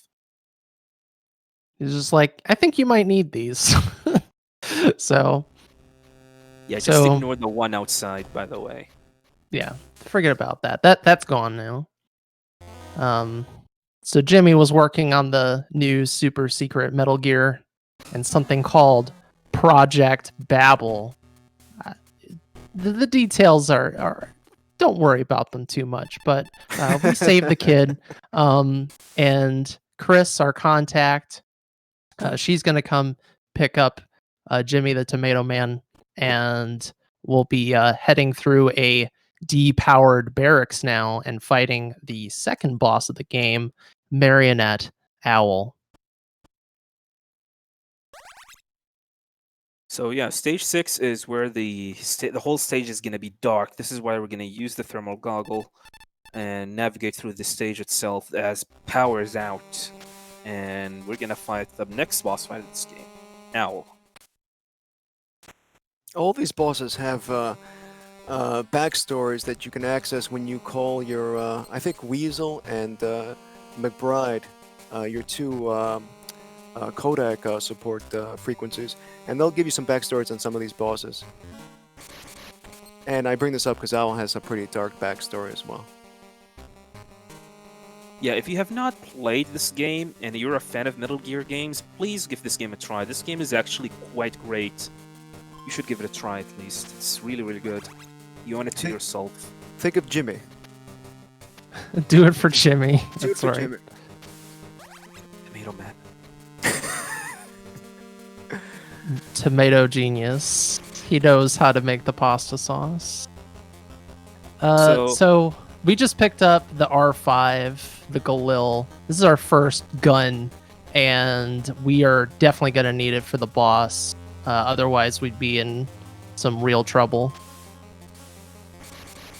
Speaker 1: He's just like, I think you might need these. So
Speaker 2: Yeah, just ignore the one outside, by the way.
Speaker 1: Yeah, forget about that. That's gone now. So Jimmy was working on the new super secret Metal Gear and something called Project Babel. The details are don't worry about them too much, but we saved the kid. And Chris, our contact, she's gonna come pick up Jimmy the Tomato Man, and we'll be heading through a depowered barracks now and fighting the second boss of the game, Marionette Owl.
Speaker 2: So yeah, stage 6 is where the whole stage is going to be dark. This is why we're going to use the thermal goggle and navigate through the stage itself as power is out. And we're going to fight the next boss fight of this game, Owl.
Speaker 3: All these bosses have backstories that you can access when you call your, I think, Weasel and McBride, your two codec support frequencies, and they'll give you some backstories on some of these bosses. And I bring this up because Owl has a pretty dark backstory as well.
Speaker 2: Yeah, if you have not played this game and you're a fan of Metal Gear games, please give this game a try. This game is actually quite great. You should give it a try at least. It's really, really good. You own it to yourself.
Speaker 3: Think of Jimmy.
Speaker 1: Do it for Jimmy.
Speaker 3: Do it for Jimmy.
Speaker 2: Tomato Man.
Speaker 1: Tomato genius. He knows how to make the pasta sauce. So we just picked up the R5, the Galil. This is our first gun, and we are definitely going to need it for the boss. Otherwise, we'd be in some real trouble.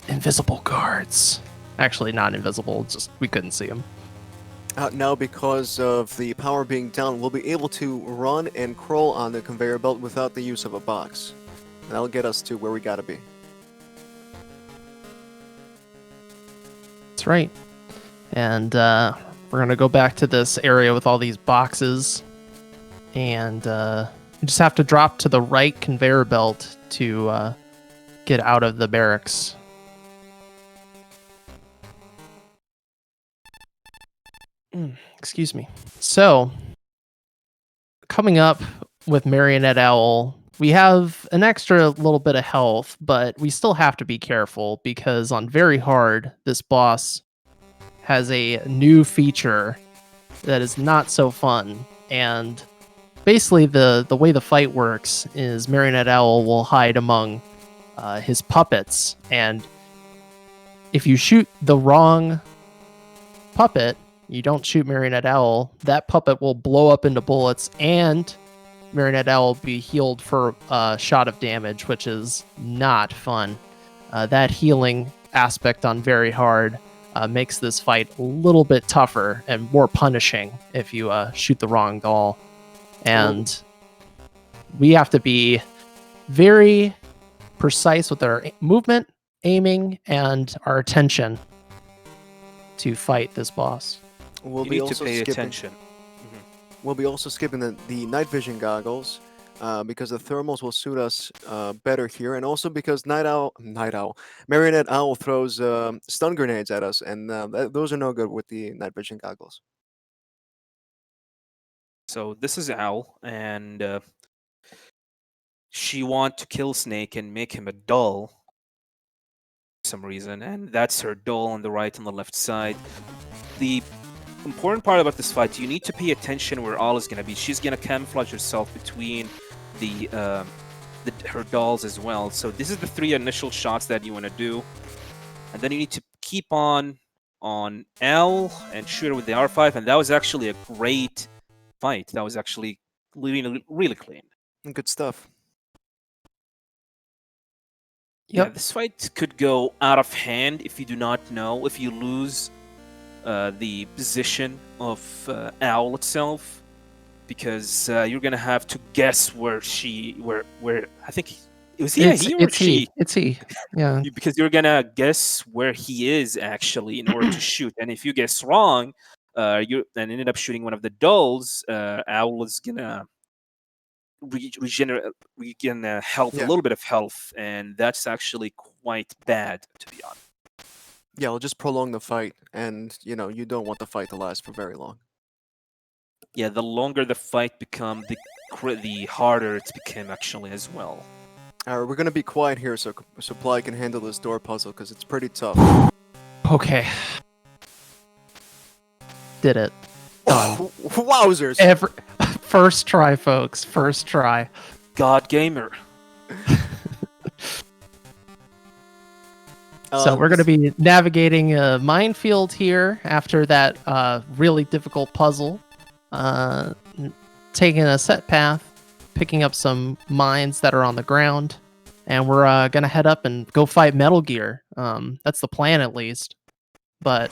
Speaker 1: Invisible guards. Actually, not invisible, just we couldn't see them.
Speaker 3: Now, because of the power being down, we'll be able to run and crawl on the conveyor belt without the use of a box. That'll get us to where we gotta be.
Speaker 1: That's right. And we're going to go back to this area with all these boxes. And you just have to drop to the right conveyor belt to get out of the barracks. Excuse me. So, coming up with Marionette Owl, we have an extra little bit of health, but we still have to be careful because on very hard, this boss has a new feature that is not so fun. And basically, the way the fight works is Marionette Owl will hide among his puppets, and if you shoot the wrong puppet, you don't shoot Marionette Owl, that puppet will blow up into bullets, and Marionette Owl will be healed for a shot of damage, which is not fun. That healing aspect on very hard makes this fight a little bit tougher and more punishing if you shoot the wrong doll. And we have to be very precise with our movement, aiming, and our attention to fight this boss.
Speaker 3: We'll
Speaker 2: You
Speaker 3: be
Speaker 2: need to
Speaker 3: also
Speaker 2: pay
Speaker 3: skipping.
Speaker 2: attention.
Speaker 3: We'll be also skipping the night vision goggles. Because the thermals will suit us better here, and also because Marionette Owl throws stun grenades at us, and those are no good with the night vision goggles.
Speaker 2: So this is Owl, and she wants to kill Snake and make him a doll for some reason, and that's her doll on the right and the left side. The important part about this fight, you need to pay attention where Owl is going to be. She's going to camouflage herself between her dolls as well. So this is the 3 initial shots that you want to do, and then you need to keep on L and shoot her with the R5. And that was actually a great fight. That was actually really clean.
Speaker 3: Good stuff.
Speaker 2: Yeah, this fight could go out of hand if you do not know, if you lose the position of Owl itself, because you're gonna have to guess where I think it was he or she.
Speaker 1: It's he. Yeah.
Speaker 2: Because you're gonna guess where he is actually in order to shoot, and if you guess wrong, you and ended up shooting one of the dolls, Owl is gonna regenerate, health, a little bit of health, and that's actually quite bad, to be honest.
Speaker 3: Yeah, it'll just prolong the fight, and you don't want the fight to last for very long.
Speaker 2: Yeah, the longer the fight become, the harder it's become actually as well.
Speaker 3: Alright, we're gonna be quiet here so Supply can handle this door puzzle because it's pretty tough.
Speaker 1: Okay. Did it. Done.
Speaker 3: Wowzers!
Speaker 1: First try, folks. First try.
Speaker 2: God Gamer.
Speaker 1: So we're going to be navigating a minefield here after that really difficult puzzle. Taking a set path, picking up some mines that are on the ground, and we're going to head up and go fight Metal Gear. That's the plan, at least. But,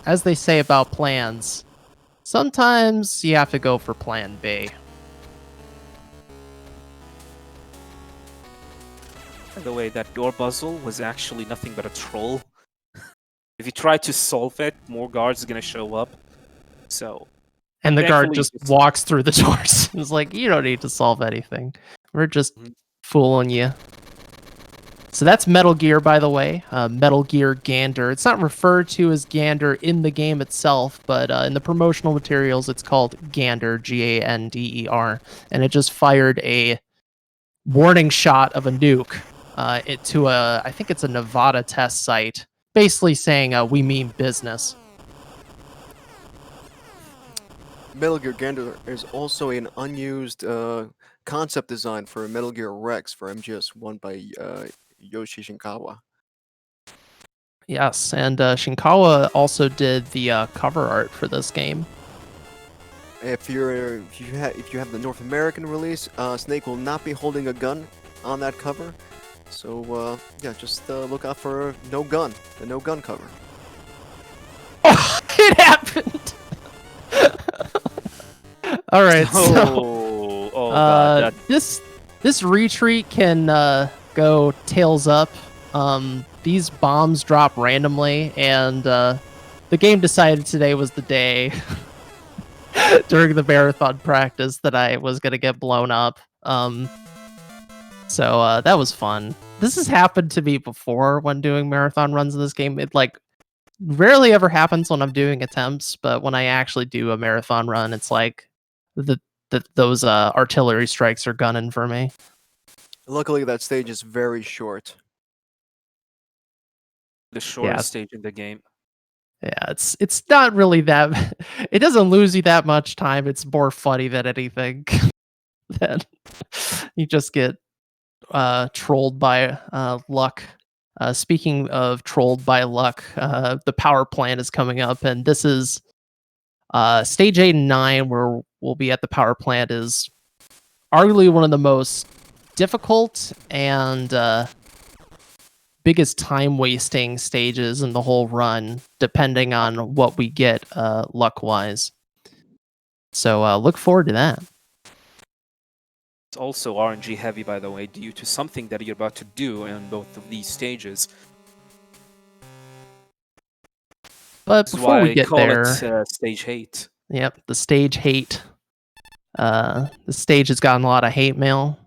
Speaker 1: as they say about plans, sometimes you have to go for plan B.
Speaker 2: By the way, that door puzzle was actually nothing but a troll. If you try to solve it, more guards are going to show up. So,
Speaker 1: and the guard just walks through the doors. It's like, you don't need to solve anything. We're just fooling you. So that's Metal Gear, by the way. Metal Gear Gander. It's not referred to as Gander in the game itself, but in the promotional materials, it's called Gander, Gander, and it just fired a warning shot of a nuke to I think it's a Nevada test site, basically saying we mean business.
Speaker 3: Metal Gear Gander is also an unused concept design for Metal Gear Rex for MGS1 by Yoshi Shinkawa.
Speaker 1: Yes, and Shinkawa also did the cover art for this game.
Speaker 3: If you have the North American release, Snake will not be holding a gun on that cover. So yeah, just look out for no gun, the no gun cover.
Speaker 1: Oh, it happened. All right, so
Speaker 2: God,
Speaker 1: this retreat can go tails up. These bombs drop randomly, and the game decided today was the day during the marathon practice that I was gonna get blown up. So that was fun. This has happened to me before when doing marathon runs in this game. It rarely ever happens when I'm doing attempts, but when I actually do a marathon run, it's like those artillery strikes are gunning for me.
Speaker 3: Luckily, that stage is very short.
Speaker 2: The shortest stage in the game.
Speaker 1: Yeah, it's not really that. It doesn't lose you that much time. It's more funny than anything. Then you just get trolled by luck. Speaking of trolled by luck, the power plant is coming up, and this is stage 8 and 9, where we'll be at the power plant, is arguably one of the most difficult and biggest time wasting stages in the whole run, depending on what we get luck wise. So look forward to that.
Speaker 2: It's also RNG heavy, by the way, due to something that you're about to do in both of these stages.
Speaker 1: But
Speaker 2: This is
Speaker 1: before
Speaker 2: why
Speaker 1: we
Speaker 2: I
Speaker 1: get
Speaker 2: call it
Speaker 1: there,
Speaker 2: stage hate.
Speaker 1: yep, the stage hate. The stage has gotten a lot of hate mail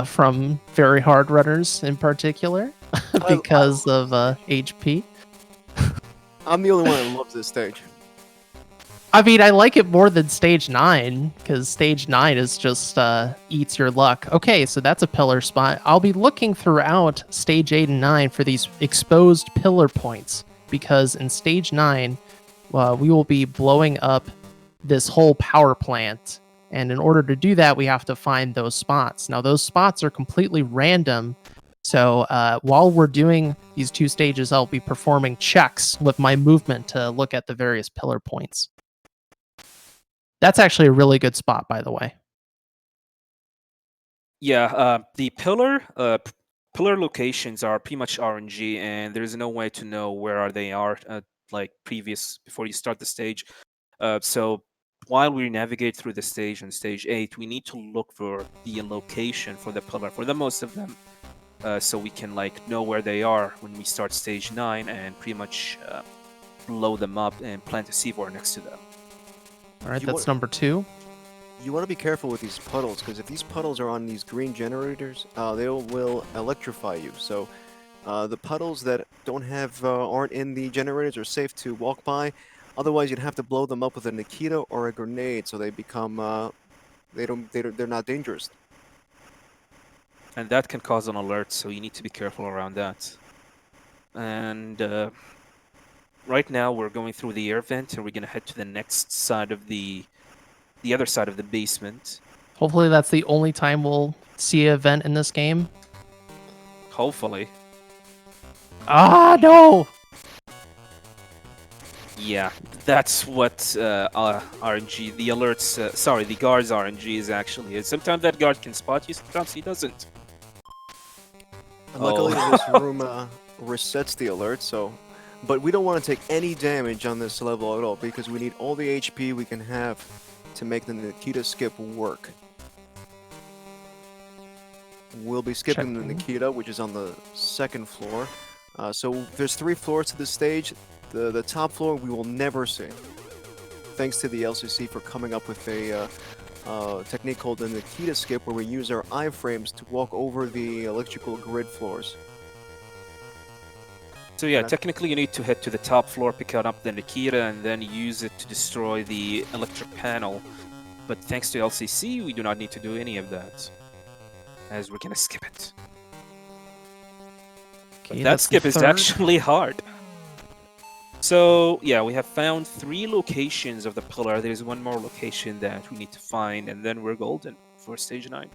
Speaker 1: from very hard runners in particular because of HP.
Speaker 3: I'm the only one that loves this stage.
Speaker 1: I mean, I like it more than stage 9 because stage 9 is just eats your luck. Okay, so that's a pillar spot. I'll be looking throughout stage 8 and 9 for these exposed pillar points because in stage 9, we will be blowing up this whole power plant. And in order to do that, we have to find those spots. Now, those spots are completely random. So while we're doing these 2 stages, I'll be performing checks with my movement to look at the various pillar points. That's actually a really good spot, by the way.
Speaker 2: Yeah, the pillar locations are pretty much RNG, and there's no way to know where they are like before you start the stage. So while we navigate through the stage on stage 8, we need to look for the location for the pillar for the most of them, so we can like know where they are when we start stage 9 and pretty much blow them up and plant a C4 next to them.
Speaker 1: All right, that's number 2.
Speaker 3: You want to be careful with these puddles, because if these puddles are on these green generators, they will electrify you. So the puddles that aren't in the generators are safe to walk by. Otherwise, you'd have to blow them up with a Nikita or a grenade, so they become they're not dangerous.
Speaker 2: And that can cause an alert, so you need to be careful around that. And right now we're going through the air vent, and we're gonna head to the next side of the other side of the basement.
Speaker 1: Hopefully that's the only time we'll see an event in this game.
Speaker 2: Hopefully.
Speaker 1: Ah, no!
Speaker 2: Yeah, that's what RNG, the alerts, sorry, the guard's RNG is actually. Sometimes that guard can spot you, sometimes he doesn't.
Speaker 3: And luckily, this room resets the alert, but we don't want to take any damage on this level at all, because we need all the HP we can have to make the Nikita skip work. We'll be skipping the Nikita, which is on the 2nd floor. So there's 3 floors to the stage. The top floor we will never see. Thanks to the LCC for coming up with a technique called the Nikita skip, where we use our iframes to walk over the electrical grid floors.
Speaker 2: So yeah, technically you need to head to the top floor, pick up the Nikita, and then use it to destroy the electric panel. But thanks to LCC, we do not need to do any of that, as we're gonna skip it.
Speaker 1: Okay,
Speaker 2: that skip is actually hard. So yeah, we have found 3 locations of the pillar. There's one more location that we need to find, and then we're golden for stage 9.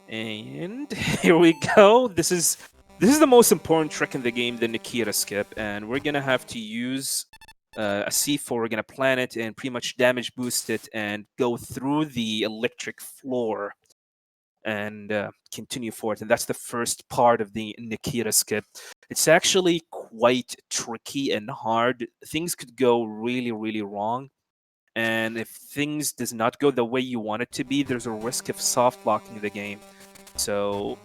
Speaker 2: And here we go. This is the most important trick in the game, the Nikita skip, and we're gonna have to use a C4. We're gonna plant it and pretty much damage boost it and go through the electric floor and continue forward. And that's the first part of the Nikita skip. It's actually quite tricky and hard. Things could go really, really wrong. And if things does not go the way you want it to be, there's a risk of soft locking the game. So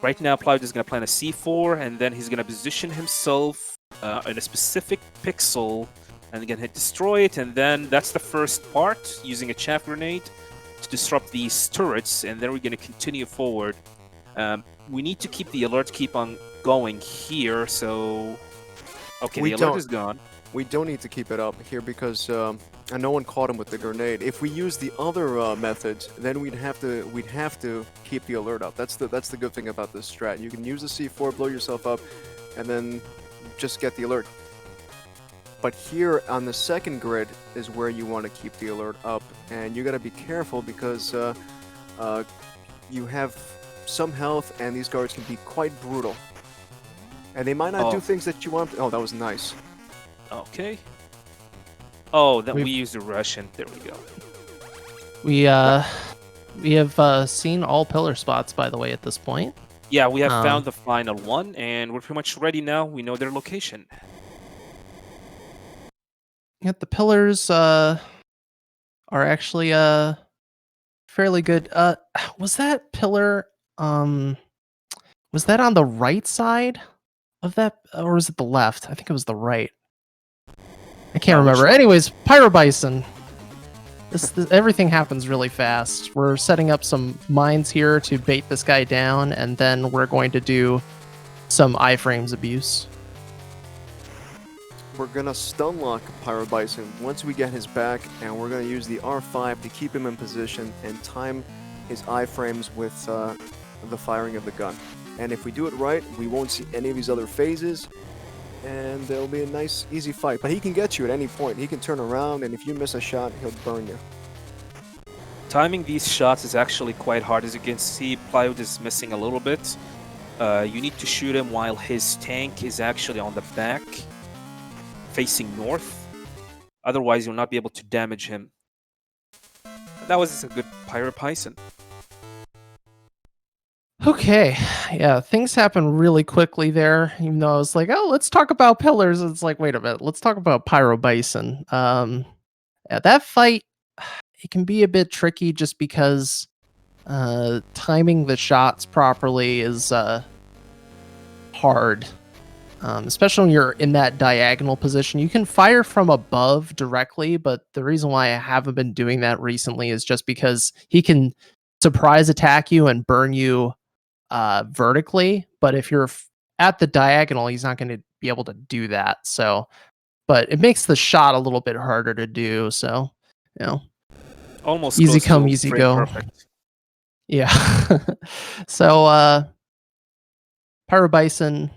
Speaker 2: right now, Ploud is going to plant a C4, and then he's going to position himself in a specific pixel, and again, hit destroy it, and then that's the first part, using a chaff grenade to disrupt these turrets, and then we're going to continue forward. We need to keep the alert keep on going here, so... Okay, the alert is gone.
Speaker 3: We don't need to keep it up here because and no one caught him with the grenade. If we use the other methods, then we'd have to keep the alert up. That's the good thing about this strat. You can use the C4, blow yourself up, and then just get the alert. But here on the 2nd grid is where you want to keep the alert up, and you got to be careful because you have some health, and these guards can be quite brutal, and they might not do things that you want. Oh, that was nice.
Speaker 2: Okay. Oh, then we used a Russian. There we go.
Speaker 1: We have seen all pillar spots, by the way, at this point.
Speaker 2: Yeah, we have found the final one, and we're pretty much ready now. We know their location.
Speaker 1: Yeah, the pillars are are actually fairly good. Was that pillar was that on the right side of that, or was it the left? I think it was the right. I can't
Speaker 2: Which
Speaker 1: remember.
Speaker 2: one?
Speaker 1: Anyways, Pyrobison. This everything happens really fast. We're setting up some mines here to bait this guy down, and then we're going to do some iframes abuse.
Speaker 3: We're gonna stun lock Pyrobison once we get his back, and we're gonna use the R5 to keep him in position and time his iframes with the firing of the gun. And if we do it right, we won't see any of these other phases, and there'll be a nice, easy fight. But he can get you at any point. He can turn around, and if you miss a shot, he'll burn you.
Speaker 2: Timing these shots is actually quite hard. As you can see, Plywood is missing a little bit. You need to shoot him while his tank is actually on the back, facing north. Otherwise, you'll not be able to damage him. That was a good Pyropison.
Speaker 1: Okay, yeah, things happen really quickly there. Even though I was like, "Oh, let's talk about pillars," it's like, wait a minute, let's talk about Pyrobison. Yeah, that fight, it can be a bit tricky just because timing the shots properly is hard. Especially when you're in that diagonal position. You can fire from above directly, but the reason why I haven't been doing that recently is just because he can surprise attack you and burn you vertically. But if you're at the diagonal, he's not going to be able to do that. So, but it makes the shot a little bit harder to do. So, you know,
Speaker 2: Almost
Speaker 1: easy
Speaker 2: close
Speaker 1: come,
Speaker 2: to
Speaker 1: easy
Speaker 2: frame
Speaker 1: go.
Speaker 2: perfect.
Speaker 1: Yeah. So, Pyrobison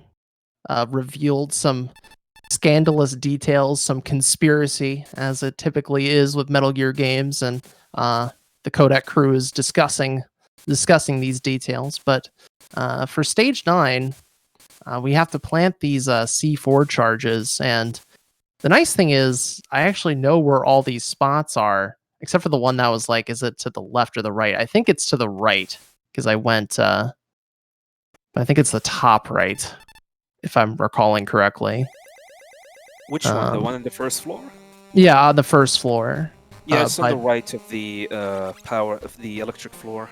Speaker 1: revealed some scandalous details, some conspiracy, as it typically is with Metal Gear games, and the Kodak crew is discussing these details. But for Stage 9, we have to plant these C4 charges, and the nice thing is, I actually know where all these spots are, except for the one that was like, is it to the left or the right? I think it's to the right, because I went, I think it's the top right, if I'm recalling correctly.
Speaker 2: Which one? The one on the first floor?
Speaker 1: Yeah, on the first floor.
Speaker 2: Yeah, it's on the
Speaker 1: by-
Speaker 2: right of the power of the electric floor.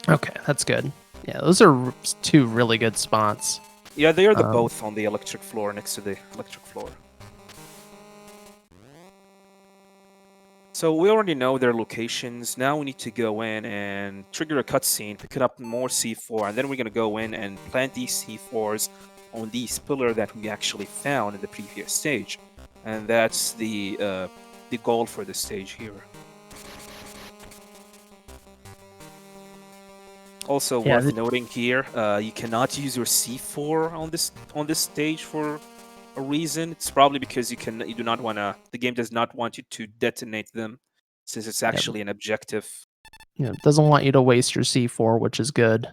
Speaker 1: Okay, that's good. Yeah, those are two really good spots.
Speaker 2: Yeah, they are the both on the electric floor, next to the electric floor. So we already know their locations. Now we need to go in and trigger a cutscene, pick up more C4, and then we're going to go in and plant these C4s on these pillars that we actually found in the previous stage. And that's the goal for this stage here. Also
Speaker 1: Yeah,
Speaker 2: worth noting here, you cannot use your C4 on this stage for a reason. It's probably because you do not want to. The game does not want you to detonate them, since it's actually an objective.
Speaker 1: Yeah, it doesn't want you to waste your C4, which is good.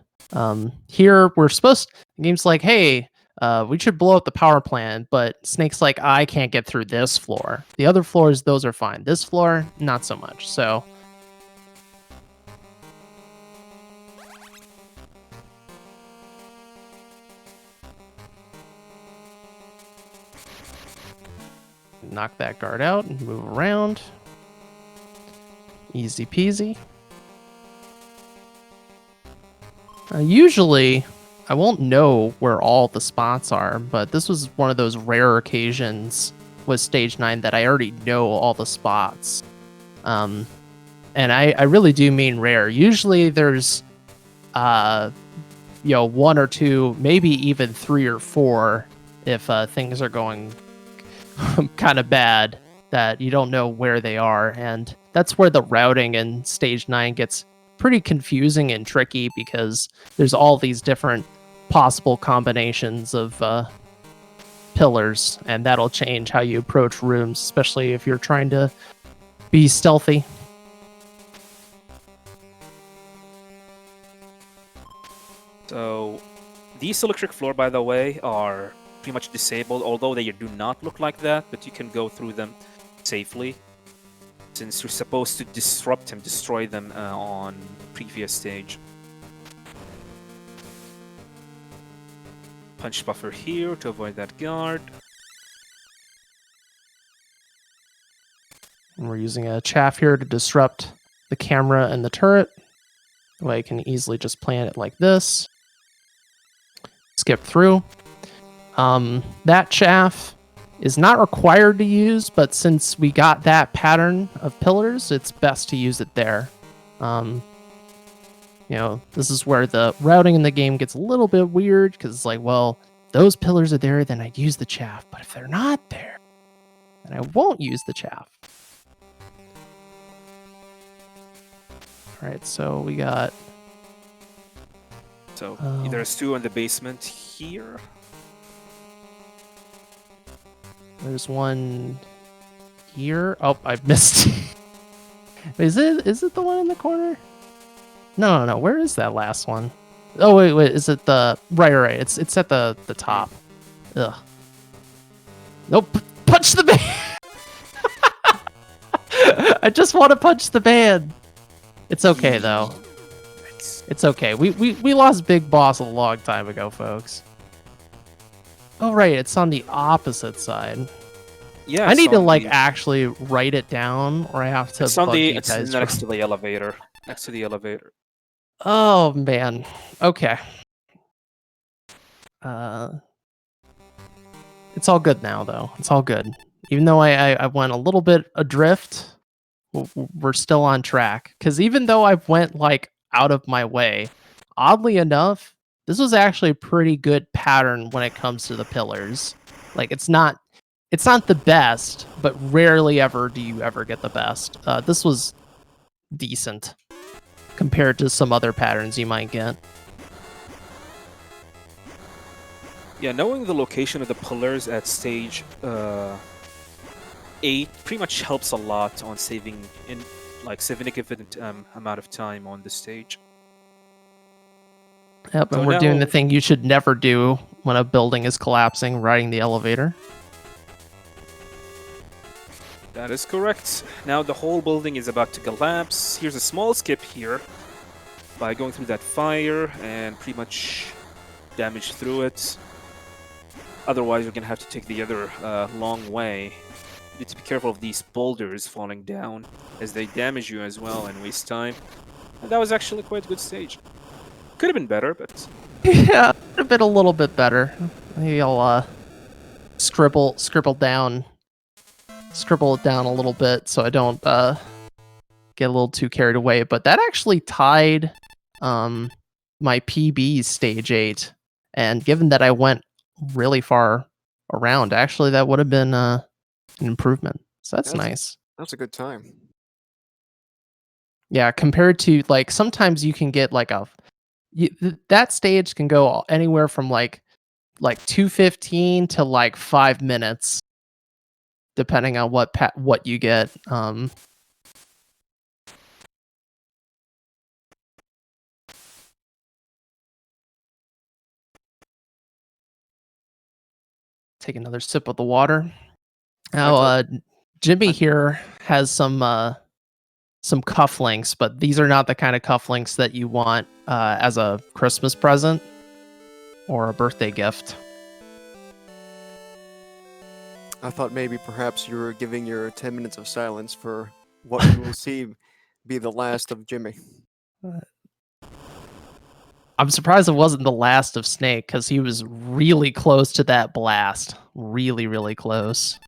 Speaker 1: Here we're supposed. The game's like, hey, we should blow up the power plant, but Snake's like, I can't get through this floor. The other floors, those are fine. This floor, not so much. So. Knock that guard out and move around. Easy peasy. Usually, I won't know where all the spots are, but this was one of those rare occasions with Stage 9 that I already know all the spots. And I really do mean rare. Usually there's, one or two, maybe even three or four if things are going kind of bad, that you don't know where they are. And that's where the routing in Stage 9 gets pretty confusing and tricky, because there's all these different possible combinations of pillars, and that'll change how you approach rooms, especially if you're trying to be stealthy.
Speaker 2: So these electric floor, by the way, are pretty much disabled, although they do not look like that, but you can go through them safely, since you're supposed to disrupt them, destroy them on previous stage. Punch buffer here to avoid that guard.
Speaker 1: And we're using a chaff here to disrupt the camera and the turret. That way I can easily just plant it like this. Skip through. That chaff is not required to use, but since we got that pattern of pillars, it's best to use it there. This is where the routing in the game gets a little bit weird, because it's like, well, if those pillars are there, then I'd use the chaff. But if they're not there, then I won't use the chaff. All right, so we got...
Speaker 2: So there's 2 in the basement here.
Speaker 1: There's one here. Oh, I missed. Is it the one in the corner? No. Where is that last one? Oh, wait. Is it the... Right. It's at the top. Ugh. Nope. Punch the man! I just want to punch the man. It's okay, though. It's okay. We lost Big Boss a long time ago, folks. Oh, right. It's on the opposite side.
Speaker 2: Yeah,
Speaker 1: I need to actually write it down, or I have to.
Speaker 2: It's next to the elevator. Next to the elevator.
Speaker 1: Oh man. Okay. It's all good now, though. It's all good. Even though I went a little bit adrift, we're still on track. Because even though I went out of my way, oddly enough, this was actually a pretty good pattern when it comes to the pillars. It's not the best, but rarely ever do you ever get the best. This was decent compared to some other patterns you might get.
Speaker 2: Yeah, knowing the location of the pillars at stage 8 pretty much helps a lot on saving significant amount of time on the stage.
Speaker 1: Yep, and we're doing the thing you should never do when a building is collapsing, riding the elevator.
Speaker 2: That is correct. Now the whole building is about to collapse. Here's a small skip here by going through that fire and pretty much damage through it. Otherwise, you're going to have to take the other long way. You need to be careful of these boulders falling down, as they damage you as well and waste time. And that was actually quite a good stage. Could have been better, but...
Speaker 1: Yeah, could have been a little bit better. Maybe I'll scribble it down a little bit so I don't get a little too carried away. But that actually tied my PB stage 8. And given that I went really far around, actually that would have been an improvement. So that's nice.
Speaker 3: That's a good time.
Speaker 1: Yeah, compared to sometimes you can get that stage can go anywhere from like 2:15 to 5 minutes, depending on what you get. Take another sip of the water. Now, Jimmy here has some cufflinks, but these are not the kind of cufflinks that you want as a Christmas present or a birthday gift.
Speaker 3: I thought maybe perhaps you were giving your 10 minutes of silence for what you will see be the last of Jimmy.
Speaker 1: I'm surprised it wasn't the last of Snake, because he was really close to that blast. Really, really close.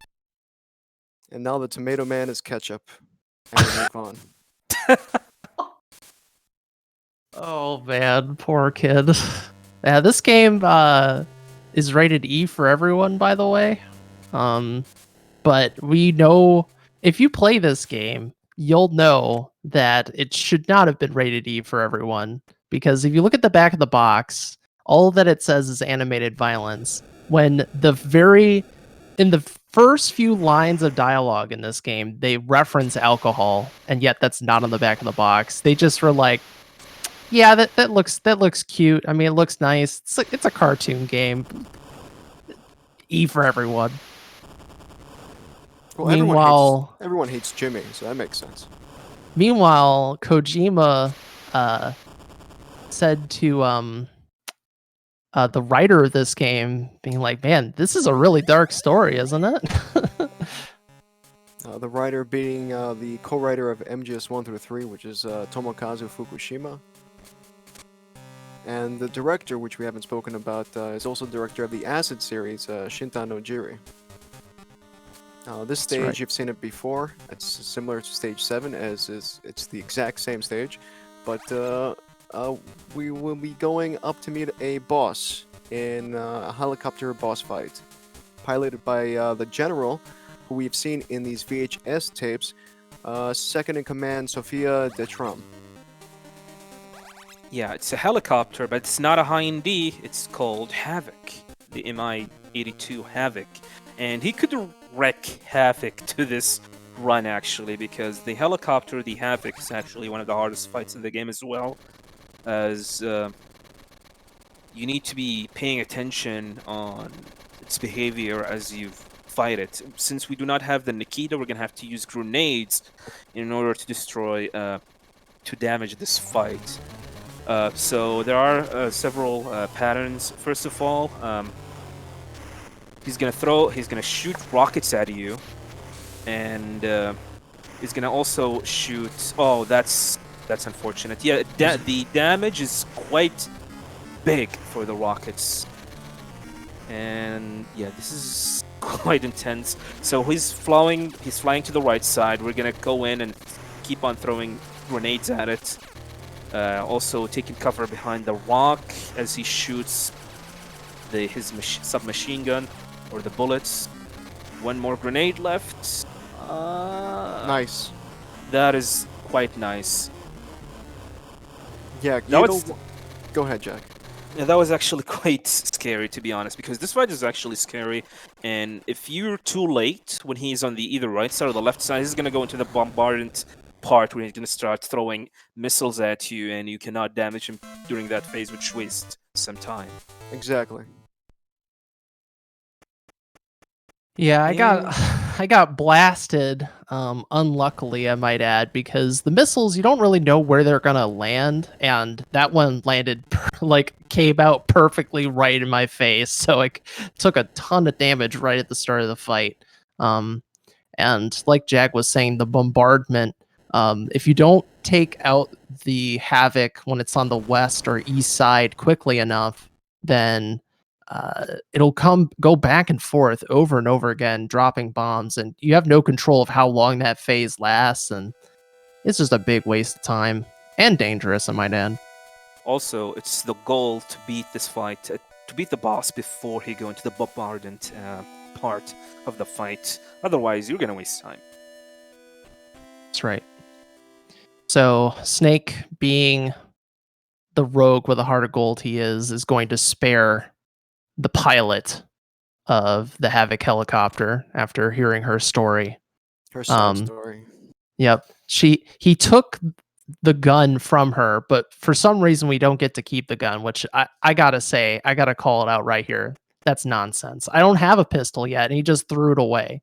Speaker 3: And now the Tomato Man is ketchup. And we move on.
Speaker 1: Oh man, poor kid. Yeah, this game is rated E for everyone, by the way. But we know if you play this game, you'll know that it should not have been rated E for everyone. Because if you look at the back of the box, all that it says is animated violence. When in the first few lines of dialogue in this game, they reference alcohol, and yet that's not on the back of the box. They just were like, yeah, that looks cute. I mean, it looks nice. It's a cartoon game. E for everyone.
Speaker 3: Well,
Speaker 1: Meanwhile,
Speaker 3: everyone hates Jimmy, so that makes sense.
Speaker 1: Meanwhile, Kojima said to the writer of this game, being like, man, this is a really dark story, isn't it?
Speaker 3: The writer being the co-writer of MGS 1 through 3, which is Tomokazu Fukushima. And the director, which we haven't spoken about, is also the director of the Acid series, Shinta Nojiri. This stage,
Speaker 1: right.
Speaker 3: you've seen it before. It's similar to Stage 7, it's the exact same stage. But we will be going up to meet a boss in a helicopter boss fight, piloted by the general, who we've seen in these VHS tapes, second in command Sophia Detram.
Speaker 2: Yeah, it's a helicopter, but it's not a High-ND. It's called Havoc, the Mi-82 Havoc. And he could wreak havoc to this run, actually, because the helicopter, the Havoc, is actually one of the hardest fights in the game as well, as you need to be paying attention on its behavior as you fight it. Since we do not have the Nikita, we're going to have to use grenades in order to destroy, to damage this fight. So there are several patterns. First of all, he's gonna shoot rockets at you, and he's gonna also shoot. Oh, that's unfortunate. Yeah, the damage is quite big for the rockets, and yeah, this is quite intense. So he's flying to the right side. We're gonna go in and keep on throwing grenades at it. Also taking cover behind the rock as he shoots his submachine gun or the bullets. One more grenade left.
Speaker 3: Nice.
Speaker 2: That is quite nice.
Speaker 3: Yeah, go ahead, Jack.
Speaker 2: Yeah, that was actually quite scary, to be honest, because this fight is actually scary, and if you're too late when he's on the either right side or the left side, he's going to go into the bombardment part where he's going to start throwing missiles at you, and you cannot damage him during that phase, which wastes some time.
Speaker 3: Exactly.
Speaker 1: Yeah, I got blasted, unluckily I might add, because the missiles, you don't really know where they're gonna land, and that one landed came out perfectly right in my face, so I took a ton of damage right at the start of the fight. And like Jack was saying, the bombardment, if you don't take out the Havoc when it's on the west or east side quickly enough, then it'll go back and forth over and over again, dropping bombs, and you have no control of how long that phase lasts, and it's just a big waste of time and dangerous, I might add.
Speaker 2: Also, it's the goal to beat this fight, to beat the boss before he go into the bombardment part of the fight. Otherwise, you're gonna waste time.
Speaker 1: That's right. So Snake, being the rogue with a heart of gold he is going to spare the pilot of the Havoc helicopter after hearing her story.
Speaker 3: Her side story.
Speaker 1: Yep. He took the gun from her, but for some reason we don't get to keep the gun, which I gotta say, I gotta call it out right here. That's nonsense. I don't have a pistol yet, and he just threw it away.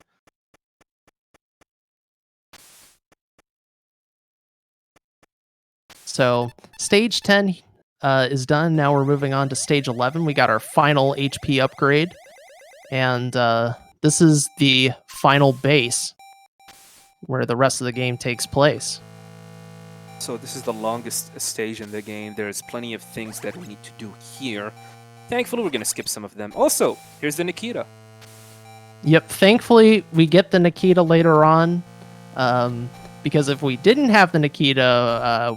Speaker 1: So stage 10 is done. Now we're moving on to stage 11. We got our final HP upgrade, and this is the final base where the rest of the game takes place.
Speaker 2: So this is the longest stage in the game. There's plenty of things that we need to do here. Thankfully, we're going to skip some of them. Also, here's the Nikita.
Speaker 1: Yep, thankfully we get the Nikita later on, because if we didn't have the Nikita,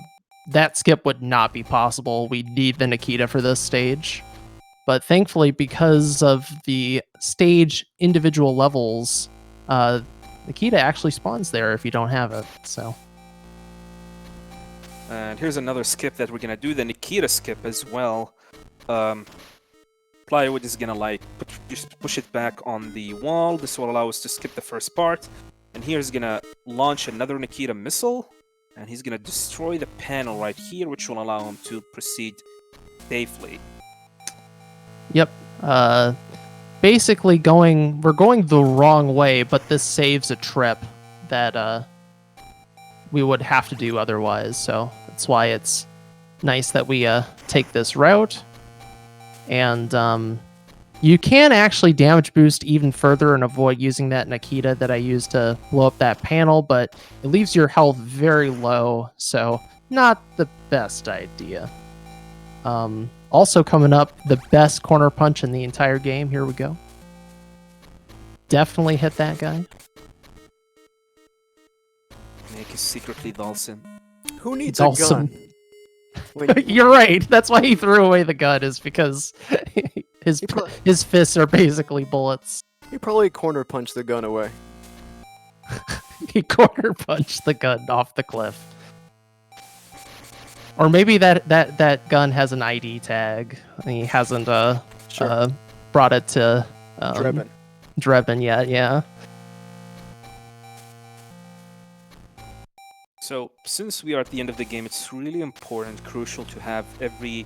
Speaker 1: that skip would not be possible. We need the Nikita for this stage. But thankfully, because of the stage individual levels, Nikita actually spawns there if you don't have it. So.
Speaker 2: And here's another skip that we're going to do, the Nikita skip as well. Plywood is going to just push it back on the wall. This will allow us to skip the first part. And here's going to launch another Nikita missile. And he's going to destroy the panel right here, which will allow him to proceed safely.
Speaker 1: Yep. Basically we're going the wrong way, but this saves a trip that we would have to do otherwise. So that's why it's nice that we take this route. And You can actually damage boost even further and avoid using that Nikita that I used to blow up that panel, but it leaves your health very low, so not the best idea. Also coming up, the best corner punch in the entire game. Here we go. Definitely hit that guy.
Speaker 2: Make is secretly Dawson.
Speaker 3: Who needs
Speaker 1: It's
Speaker 3: a gun? When
Speaker 1: You're right. That's why he threw away the gun, is because his
Speaker 3: He pro-
Speaker 1: his fists are basically bullets.
Speaker 3: he probably corner punched the gun away.
Speaker 1: He corner punched the gun off the cliff. Or maybe that gun has an ID tag and he hasn't
Speaker 3: Sure.
Speaker 1: brought it to
Speaker 3: Drebin.
Speaker 1: yet. Yeah.
Speaker 2: So, since we are at the end of the game, it's really important, crucial to have every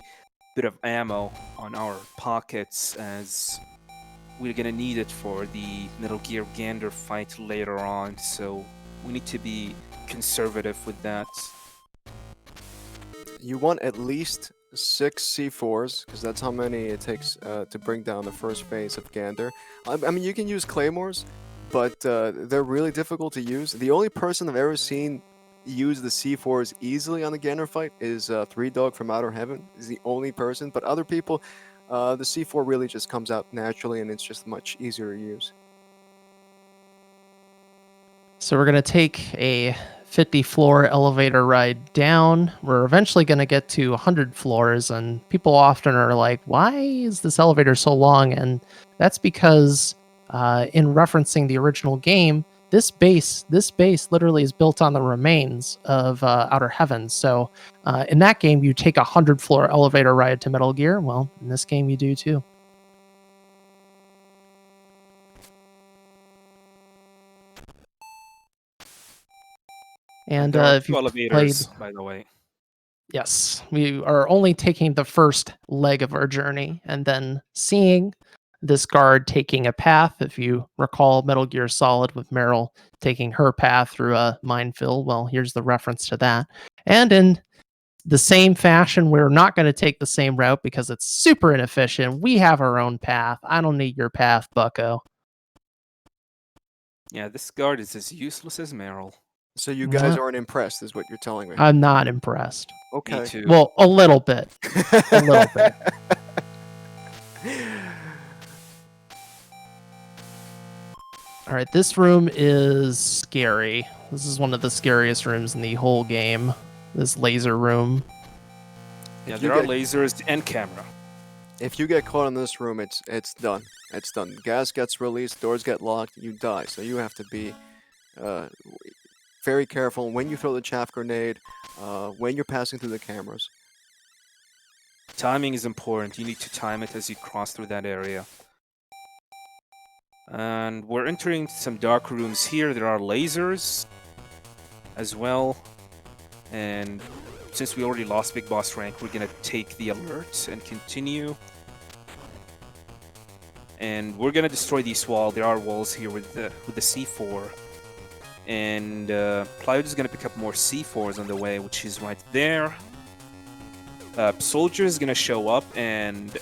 Speaker 2: bit of ammo on our pockets, as we're gonna need it for the Metal Gear Gander fight later on, so we need to be conservative with that.
Speaker 3: You want at least 6 C4s, because that's how many it takes to bring down the first phase of Gander. I mean, you can use Claymores, but they're really difficult to use. The only person I've ever seen use the C4s easily on the Gander fight is 3Dog from Outer Heaven. Is the only person, but other people, the C4 really just comes out naturally, and it's just much easier to use.
Speaker 1: So we're gonna take a 50-floor elevator ride down. We're eventually gonna get to 100 floors, and people often are like, "Why is this elevator so long?" And that's because, in referencing the original game, this base literally is built on the remains of Outer Heaven. So, in that game, you take a 100-floor elevator ride to Metal Gear. Well, in this game, you do too. And
Speaker 2: There are
Speaker 1: if
Speaker 2: two
Speaker 1: you've played,
Speaker 2: elevators, by the way.
Speaker 1: yes, we are only taking the first leg of our journey and then seeing this guard taking a path. If you recall Metal Gear Solid with Meryl taking her path through a minefield, well, here's the reference to that. And in the same fashion, we're not going to take the same route because it's super inefficient. We have our own path. I don't need your path, bucko.
Speaker 2: Yeah, this guard is as useless as Meryl.
Speaker 3: So you guys
Speaker 1: What?
Speaker 3: aren't impressed, is what you're telling me.
Speaker 1: I'm not impressed.
Speaker 3: Okay.
Speaker 2: Me too.
Speaker 1: Well, a little bit. A little bit. All right, this room is scary. This is one of the scariest rooms in the whole game. This laser room.
Speaker 2: Yeah,
Speaker 3: If you
Speaker 2: there are
Speaker 3: get-
Speaker 2: lasers and camera.
Speaker 3: If you get caught in this room, it's done. It's done. Gas gets released, doors get locked, you die. So you have to be very careful when you throw the chaff grenade, when you're passing through the cameras.
Speaker 2: Timing is important. You need to time it as you cross through that area. And we're entering some dark rooms here. There are lasers as well. And since we already lost Big Boss rank, we're gonna take the alert and continue. And we're gonna destroy these walls. There are walls here with the C4. And Cloud is gonna pick up more C4s on the way, which is right there. Soldier is gonna show up, and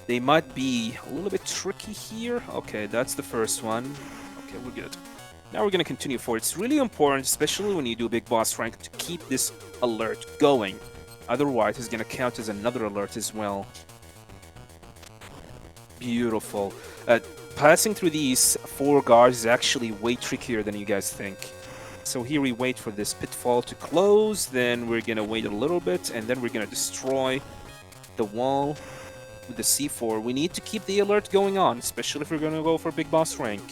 Speaker 2: they might be a little bit tricky here. Okay, that's the first one. Okay, we're good. Now we're gonna continue forward. It's really important, especially when you do Big Boss rank, to keep this alert going. Otherwise, it's gonna count as another alert as well. Beautiful. Passing through these 4 guards is actually way trickier than you guys think. So here we wait for this pitfall to close, then we're gonna wait a little bit, and then we're gonna destroy the wall with the C4. We need to keep the alert going on, especially if we're gonna go for Big Boss rank.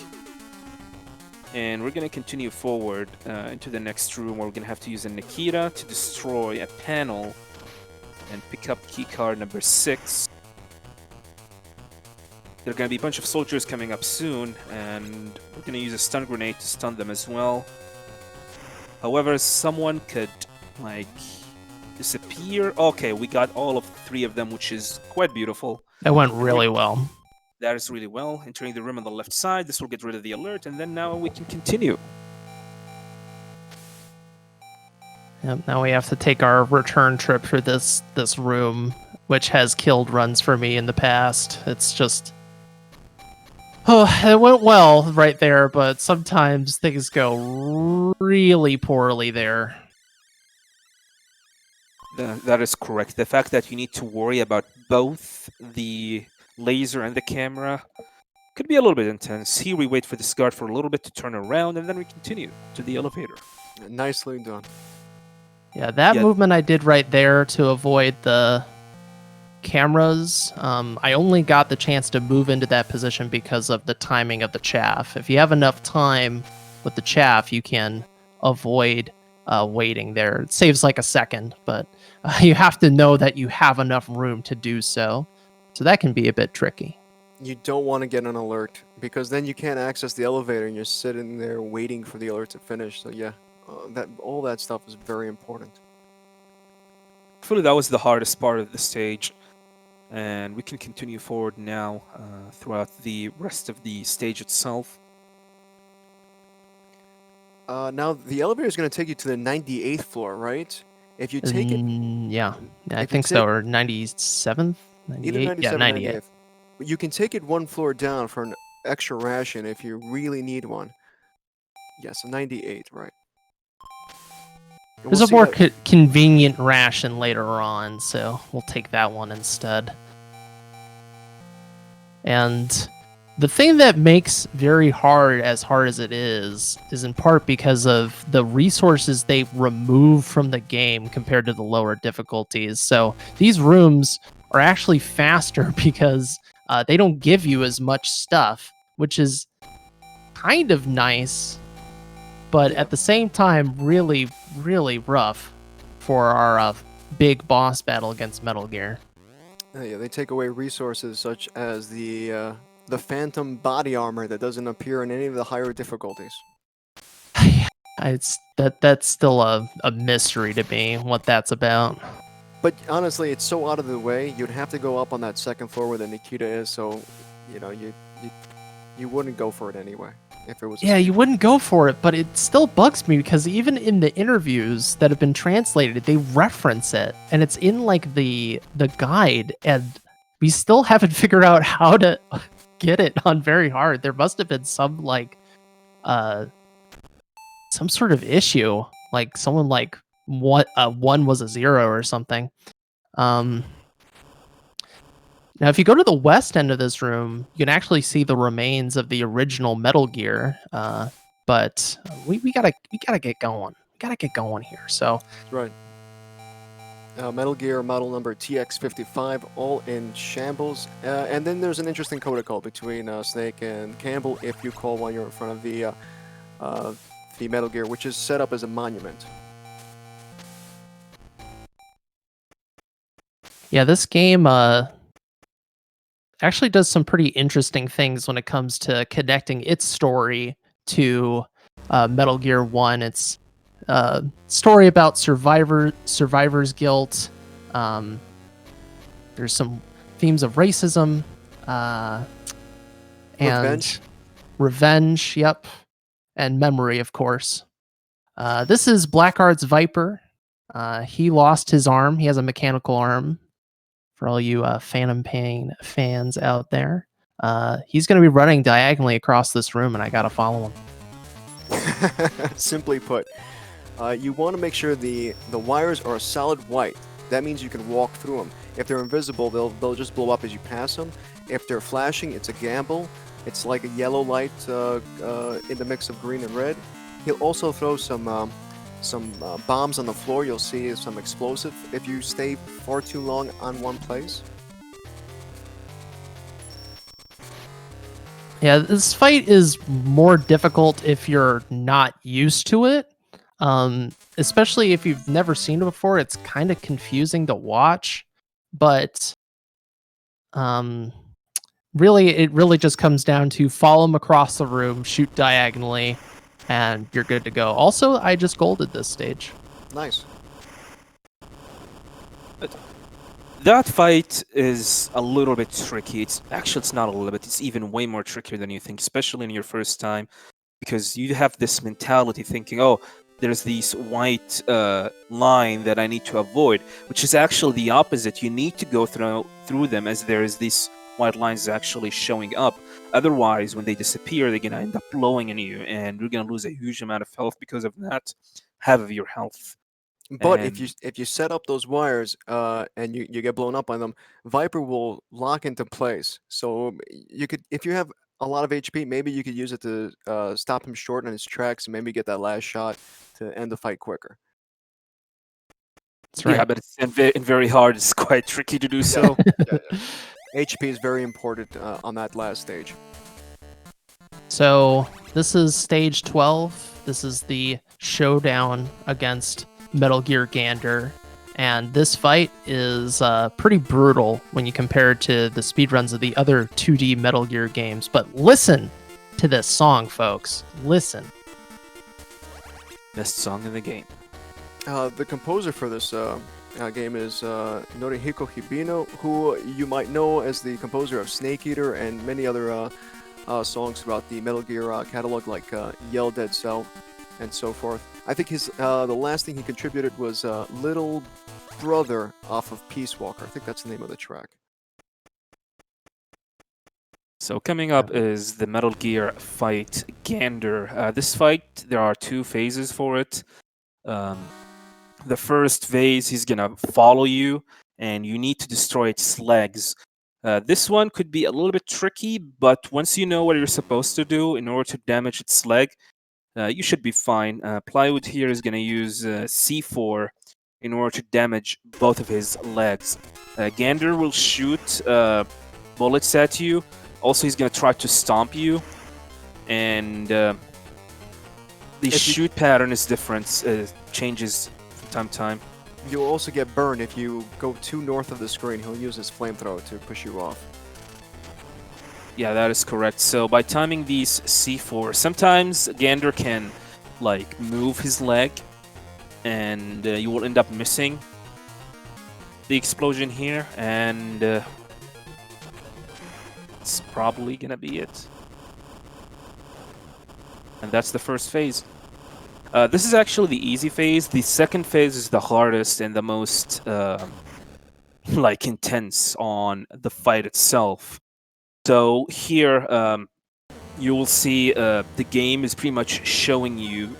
Speaker 2: And we're gonna continue forward into the next room, where we're gonna have to use a Nikita to destroy a panel and pick up keycard number 6. There are going to be a bunch of soldiers coming up soon, and we're going to use a stun grenade to stun them as well. However, someone could, like, disappear. Okay, we got all of 3 of them, which is quite beautiful.
Speaker 1: That went really well.
Speaker 2: That is really well. Entering the room on the left side, this will get rid of the alert, and then now we can continue.
Speaker 1: Yep, now we have to take our return trip through this room. which has killed runs for me in the past. It's just, oh, it went well right there, but sometimes things go really poorly there.
Speaker 2: That is correct. The fact that you need to worry about both the laser and the camera could be a little bit intense. Here we wait for this guard for a little bit to turn around, and then we continue to the elevator.
Speaker 3: Nicely done.
Speaker 1: Yeah, that
Speaker 2: Yeah.
Speaker 1: movement I did right there to avoid the cameras. I only got the chance to move into that position because of the timing of the chaff. If you have enough time with the chaff, you can avoid waiting there. It saves like a second, but you have to know that you have enough room to do so. So that can be a bit tricky.
Speaker 3: You don't want to get an alert because then you can't access the elevator and you're sitting there waiting for the alert to finish. So yeah, all that stuff is very important.
Speaker 2: Hopefully that was the hardest part of the stage, and we can continue forward now throughout the rest of the stage itself.
Speaker 3: Now the elevator is going to take you to the 98th floor, right? If you take it,
Speaker 1: Yeah, I
Speaker 3: if you
Speaker 1: think so.
Speaker 3: take-
Speaker 1: Or 97th,
Speaker 3: either
Speaker 1: 98,
Speaker 3: 97
Speaker 1: yeah,
Speaker 3: or
Speaker 1: 98.
Speaker 3: 98th. But you can take it one floor down for an extra ration if you really need one. Yeah, so 98, right. And
Speaker 1: There's
Speaker 3: we'll
Speaker 1: a
Speaker 3: see
Speaker 1: more
Speaker 3: that-
Speaker 1: convenient ration later on, so we'll take that one instead. And the thing that makes very hard as it is in part because of the resources they remove from the game compared to the lower difficulties. So these rooms are actually faster because they don't give you as much stuff, which is kind of nice, but
Speaker 3: Yeah.
Speaker 1: at the same time, really, really rough for our big boss battle against Metal Gear.
Speaker 3: Yeah, they take away resources such as the phantom body armor that doesn't appear in any of the higher difficulties.
Speaker 1: That's still a mystery to me what that's about.
Speaker 3: But honestly, it's so out of the way. You'd have to go up on that second floor where the Nikita is, so you know you wouldn't go for it anyway if it was.
Speaker 1: Yeah, you wouldn't go for it, but it still bugs me because even in the interviews that have been translated, they reference it, and it's in like the guide, and we still haven't figured out how to get it on very hard. There must have been some like some sort of issue, like someone like what one was a 0 or something. Now, if you go to the west end of this room, you can actually see the remains of the original Metal Gear. But we gotta get going. We gotta get going here. So
Speaker 3: Right. Metal Gear model number TX55, all in shambles. And then there's an interesting protocol between Snake and Campbell if you call while you're in front of the Metal Gear, which is set up as a monument.
Speaker 1: yeah, this game actually does some pretty interesting things when it comes to connecting its story to Metal Gear 1. It's story about survivor's guilt. There's some themes of racism and revenge, yep, and memory, of course. This is Blackguard's Viper. He lost his arm. He has a mechanical arm. For all you Phantom Pain fans out there, he's going to be running diagonally across this room, and I got to follow him.
Speaker 3: Simply put, you want to make sure the wires are a solid white. That means you can walk through them. If they're invisible, they'll just blow up as you pass them. If they're flashing, it's a gamble. It's like a yellow light in the mix of green and red. He'll also throw some bombs on the floor. You'll see some explosive if you stay far too long on one place.
Speaker 1: Yeah, this fight is more difficult if you're not used to it. Especially if you've never seen it before, it's kind of confusing to watch. But really, it really just comes down to follow him across the room, shoot diagonally, and you're good to go. Also, I just golded this stage.
Speaker 3: Nice.
Speaker 2: That fight is a little bit tricky. It's not a little bit. It's even way more trickier than you think, especially in your first time, because you have this mentality thinking, oh, there's this white line that I need to avoid, which is actually the opposite. You need to go through them, as there is this white lines actually showing up. Otherwise, when they disappear, they're gonna end up blowing in you, and you're gonna lose a huge amount of health because of that, half of your health.
Speaker 3: But
Speaker 2: And
Speaker 3: if you set up those wires and you get blown up by them, Viper will lock into place. So you could, if you have a lot of HP, maybe you could use it to stop him short on his tracks and maybe get that last shot to end the fight quicker.
Speaker 1: That's right.
Speaker 2: yeah, but it's in very hard. It's quite tricky to do so.
Speaker 3: HP is very important on that last stage.
Speaker 1: So this is stage 12. This is the showdown against Metal Gear Gander. And this fight is pretty brutal when you compare it to the speedruns of the other 2D Metal Gear games. But listen to this song, folks. Listen.
Speaker 2: Best song in the game.
Speaker 3: The composer for this game is Norihiko Hibino, who you might know as the composer of Snake Eater and many other songs throughout the Metal Gear catalog, like Yell Dead Cell and so forth. I think his the last thing he contributed was Little Brother off of Peace Walker. I think that's the name of the track.
Speaker 2: So coming up is the Metal Gear fight Gander. This fight, there are two phases for it. The first phase, he's gonna follow you, and you need to destroy its legs. This one could be a little bit tricky, but once you know what you're supposed to do in order to damage its leg, you should be fine. Plywood here is gonna use C4 in order to damage both of his legs. Gander will shoot bullets at you. Also, he's going to try to stomp you. And the shoot pattern is different, changes from time to time.
Speaker 3: You'll also get burned if you go too north of the screen. He'll use his flamethrower to push you off.
Speaker 2: Yeah, that is correct. So by timing these C4, sometimes Gander can like move his leg, and you will end up missing the explosion here, and it's probably gonna be it. And that's the first phase. This is actually the easy phase. The second phase is the hardest and the most like intense on the fight itself. So here you will see the game is pretty much showing you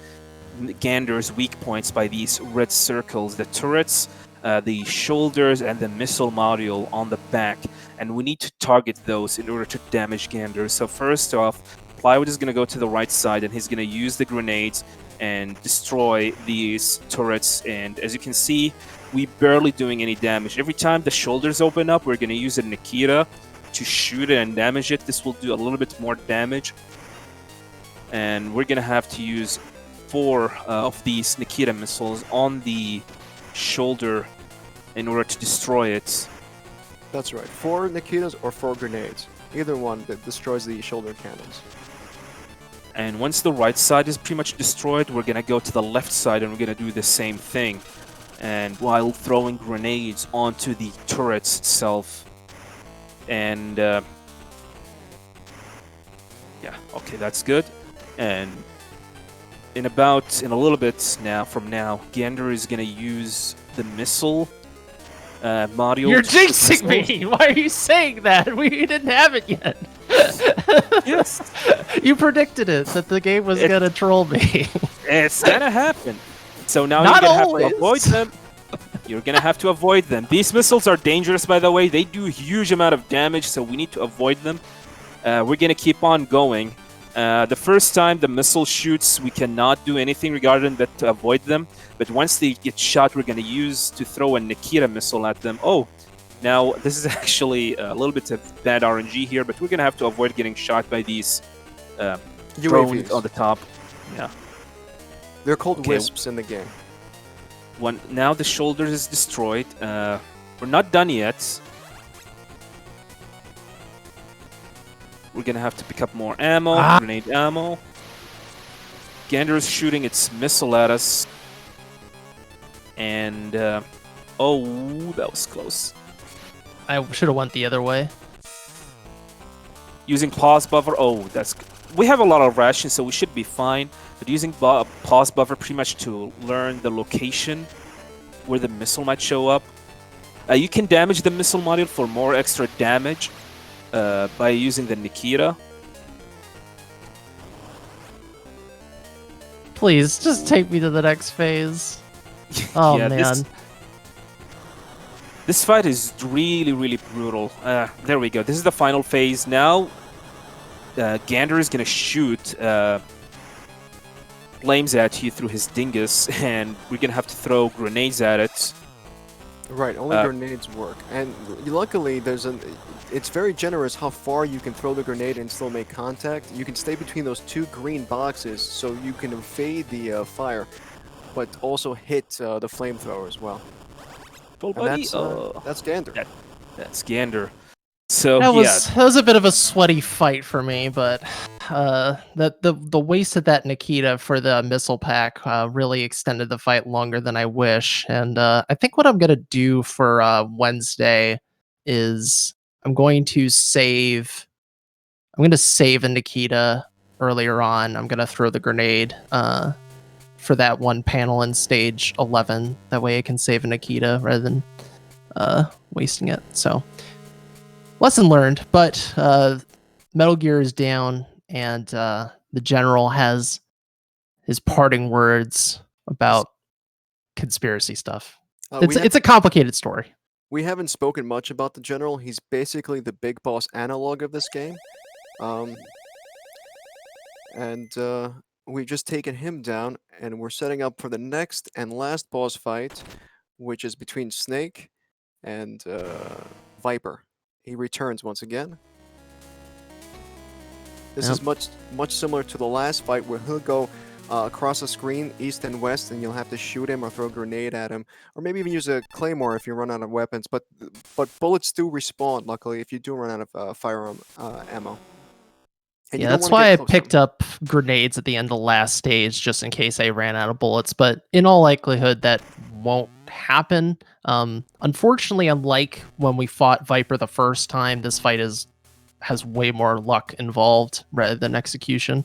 Speaker 2: Gander's weak points by these red circles, the turrets, the shoulders, and the missile module on the back. And we need to target those in order to damage Gander. So first off, Plywood is going to go to the right side, and he's going to use the grenades and destroy these turrets. And as you can see, we barely doing any damage. Every time the shoulders open up, we're going to use a Nikita to shoot it and damage it. This will do a little bit more damage. And we're going to have to use 4 of these Nikita missiles on the shoulder in order to destroy it.
Speaker 3: That's right. 4 Nikitas or 4 grenades. Either one that destroys the shoulder cannons.
Speaker 2: And once the right side is pretty much destroyed, we're going to go to the left side and we're going to do the same thing. And while throwing grenades onto the turrets itself. And yeah, okay, that's good. And in a little bit from now, Gander is going to use the missile module.
Speaker 1: You're jinxing me! Why are you saying that? We didn't have it yet.
Speaker 2: Yes.
Speaker 1: You predicted it, that the game was going to troll me.
Speaker 2: It's going to happen. So now
Speaker 1: Not
Speaker 2: you're going to
Speaker 1: always.
Speaker 2: have to avoid them. You're going to have to avoid them. These missiles are dangerous, by the way. They do a huge amount of damage, so we need to avoid them. We're going to keep on going. The first time the missile shoots, we cannot do anything regarding that to avoid them. But once they get shot, we're going to use to throw a Nikita missile at them. Oh, now this is actually a little bit of bad RNG here, but we're going to have to avoid getting shot by these drones on the top. Yeah.
Speaker 3: They're called
Speaker 2: Okay.
Speaker 3: wisps in the game.
Speaker 2: Now the shoulders is destroyed. We're not done yet. We're gonna have to pick up more ammo, grenade ammo. Gander is shooting its missile at us. And, oh, that was close.
Speaker 1: I should have went the other way.
Speaker 2: Using pause buffer. Oh, we have a lot of rations, so we should be fine. But using pause buffer pretty much to learn the location where the missile might show up. You can damage the missile module for more extra damage by using the Nikita.
Speaker 1: Please, just take me to the next phase. Oh,
Speaker 2: Yeah,
Speaker 1: man.
Speaker 2: This fight is really, really brutal. There we go. This is the final phase. Now, Gander is going to shoot flames at you through his dingus, and we're going to have to throw grenades at it.
Speaker 3: Right, only grenades work. And luckily, it's very generous how far you can throw the grenade and still make contact. You can stay between those two green boxes, so you can evade the fire, but also hit the flamethrower as well.
Speaker 2: Well,
Speaker 3: And
Speaker 2: buddy,
Speaker 3: that's Gander.
Speaker 2: that's Gander. So
Speaker 1: That
Speaker 2: yeah,
Speaker 1: was a bit of a sweaty fight for me, but the waste of that Nikita for the missile pack really extended the fight longer than I wish. And I think what I'm gonna do for Wednesday is I'm going to save a Nikita earlier on. I'm gonna throw the grenade for that one panel in stage 11. That way I can save a Nikita rather than wasting it. So. Lesson learned, but Metal Gear is down, and the general has his parting words about conspiracy stuff. It's a complicated story.
Speaker 3: We haven't spoken much about the general. He's basically the big boss analog of this game. We've just taken him down, and we're setting up for the next and last boss fight, which is between Snake and Viper. He returns once again. This is much similar to the last fight, where he'll go across the screen, east and west, and you'll have to shoot him or throw a grenade at him, or maybe even use a claymore if you run out of weapons. But bullets do respawn, luckily, if you do run out of firearm ammo. And
Speaker 1: yeah, that's why I picked up grenades at the end of the last stage, just in case I ran out of bullets. But in all likelihood, that won't happen. Unfortunately, unlike when we fought Viper the first time, this fight has way more luck involved rather than execution.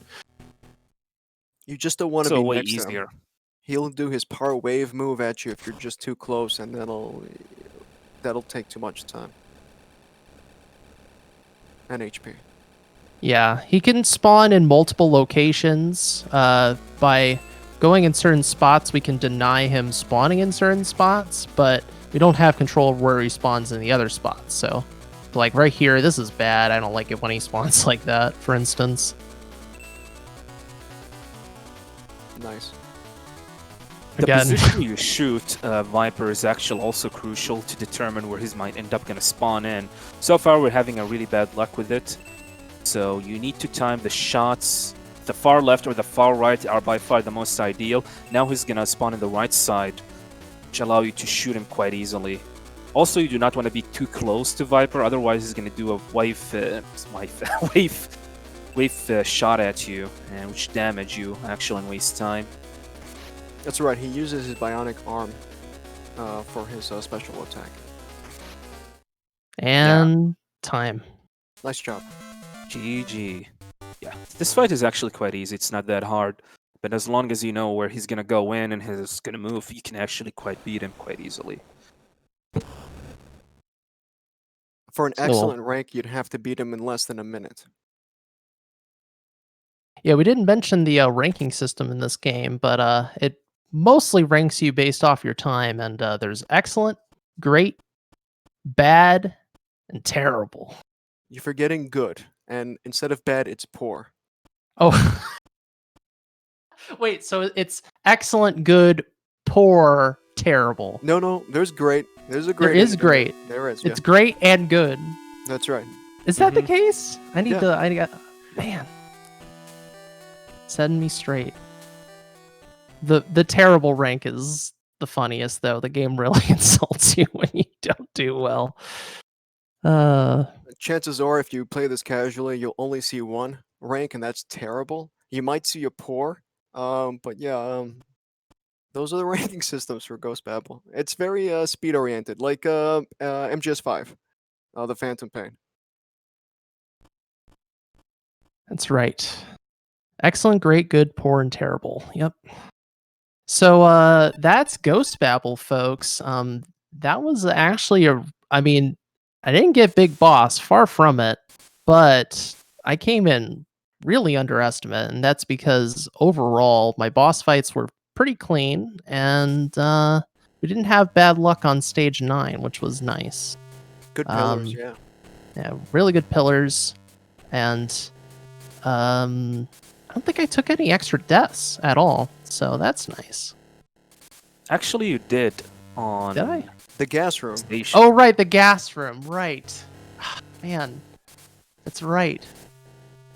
Speaker 3: You just don't want to be
Speaker 2: way
Speaker 3: next
Speaker 2: easier.
Speaker 3: to him. He'll do his power wave move at you if you're just too close, and that'll take too much time and HP.
Speaker 1: Yeah, he can spawn in multiple locations. By going in certain spots, we can deny him spawning in certain spots, but we don't have control of where he spawns in the other spots. So, like right here, this is bad. I don't like it when he spawns like that, for instance.
Speaker 3: Nice.
Speaker 2: The
Speaker 1: Again.
Speaker 2: position you shoot Viper is actually also crucial to determine where he might end up going to spawn in. So far, we're having a really bad luck with it. So you need to time the shots. The far left or the far right are by far the most ideal. Now he's going to spawn in the right side, which allow you to shoot him quite easily. Also, you do not want to be too close to Viper, otherwise he's going to do a wave shot at you, and which damage you actually and waste time.
Speaker 3: That's right, he uses his bionic arm for his special attack.
Speaker 1: And time.
Speaker 3: Nice job.
Speaker 2: GG. Yeah, this fight is actually quite easy. It's not that hard. But as long as you know where he's going to go in and he's going to move, you can actually quite beat him quite easily.
Speaker 3: For an excellent rank, you'd have to beat him in less than a minute.
Speaker 1: Yeah, we didn't mention the ranking system in this game, but it mostly ranks you based off your time. And there's excellent, great, bad, and terrible.
Speaker 3: You're forgetting good, and instead of bad, it's poor.
Speaker 1: Oh. Wait, so it's excellent, good, poor, terrible.
Speaker 3: No, there's great. There's a great.
Speaker 1: There is great.
Speaker 3: There is. Yeah.
Speaker 1: It's great and good.
Speaker 3: That's right.
Speaker 1: Is that the case? I need
Speaker 3: Yeah.
Speaker 1: I got man. Setting me straight. The terrible rank is the funniest though. The game really insults you when you don't do well.
Speaker 3: Chances are, if you play this casually, you'll only see one rank, and that's terrible. You might see a poor, but yeah, those are the ranking systems for Ghost Babel. It's very speed oriented, like MGS5, the Phantom Pain.
Speaker 1: That's right. Excellent, great, good, poor, and terrible. Yep. So that's Ghost Babel, folks. That was actually I mean, I didn't get Big Boss, far from it, but I came in really underestimate, and that's because overall my boss fights were pretty clean, and we didn't have bad luck on stage 9, which was nice.
Speaker 3: Good pillars,
Speaker 1: Um,
Speaker 3: yeah.
Speaker 1: Yeah, really good pillars, and I don't think I took any extra deaths at all, so that's nice.
Speaker 2: Actually, you did on
Speaker 1: Did I?
Speaker 3: The gas room.
Speaker 2: station.
Speaker 1: Oh, right, the gas room, right. Man, that's right.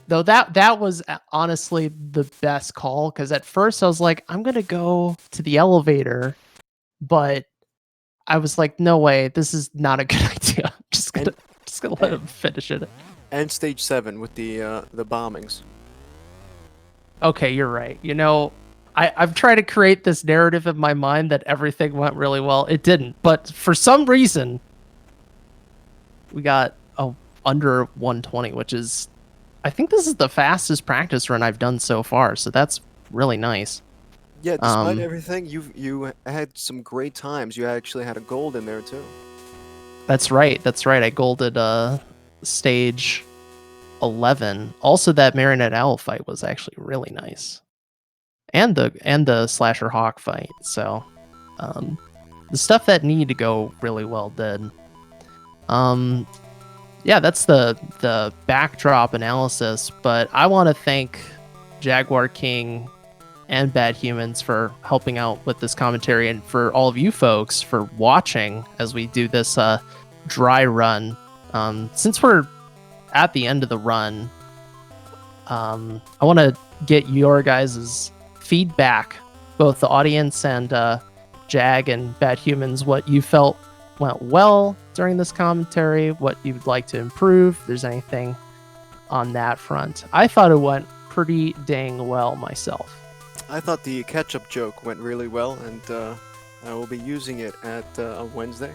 Speaker 1: Though that was honestly the best call, because at first I was like, I'm gonna go to the elevator, but I was like, no way, this is not a good idea. I'm just gonna let him finish it.
Speaker 3: And stage 7 with the bombings.
Speaker 1: Okay, you're right. You know, I've tried to create this narrative in my mind that everything went really well. It didn't, but for some reason, we got under 120, which is, I think this is the fastest practice run I've done so far. So that's really nice.
Speaker 3: Yeah, despite everything, you had some great times. You actually had a gold in there too.
Speaker 1: That's right. That's right. I golded stage 11. Also, that Marionette Owl fight was actually really nice, and the Slasher Hawk fight. So, the stuff that needed to go really well did. Yeah, that's the backdrop analysis. But I want to thank Jaguar King and Badhumans for helping out with this commentary, and for all of you folks for watching as we do this dry run. Since we're at the end of the run, I want to get your guys' feedback, both the audience and Jag and Badhumans, what you felt went well during this commentary, what you'd like to improve, if there's anything on that front. I thought it went pretty dang well myself.
Speaker 3: I thought the ketchup joke went really well, and I will be using it at on Wednesday.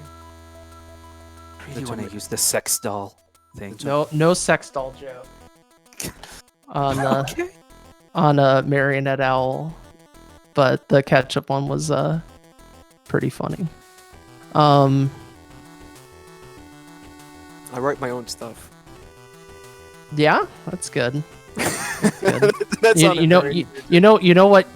Speaker 2: I really want to use the sex doll thing.
Speaker 1: No sex doll joke on
Speaker 2: Okay.
Speaker 1: on a Marionette Owl, but the ketchup one was pretty funny.
Speaker 3: I write my own stuff.
Speaker 1: Yeah, that's good. Good.
Speaker 3: That's
Speaker 1: you know what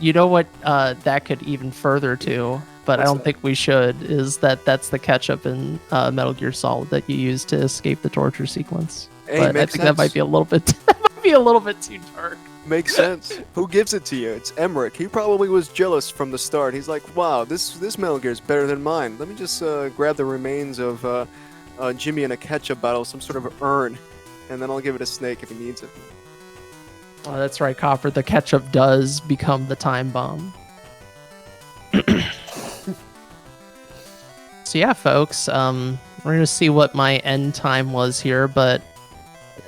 Speaker 1: that could even further to, but I
Speaker 3: What's
Speaker 1: don't
Speaker 3: that?
Speaker 1: think we should, is that's the ketchup in Metal Gear Solid that you use to escape the torture sequence.
Speaker 3: Hey,
Speaker 1: But I
Speaker 3: makes
Speaker 1: think that might
Speaker 3: sense.
Speaker 1: be a little bit that might be a little bit too dark.
Speaker 3: Makes sense. Who gives it to you? It's Emmerich. He probably was jealous from the start. He's like, wow, this Metal Gear is better than mine. Let me just grab the remains of Jimmy in a ketchup bottle, some sort of urn, and then I'll give it to Snake if he needs it.
Speaker 1: Oh, that's right, Copper. The ketchup does become the time bomb. So yeah, folks, we're gonna see what my end time was here, but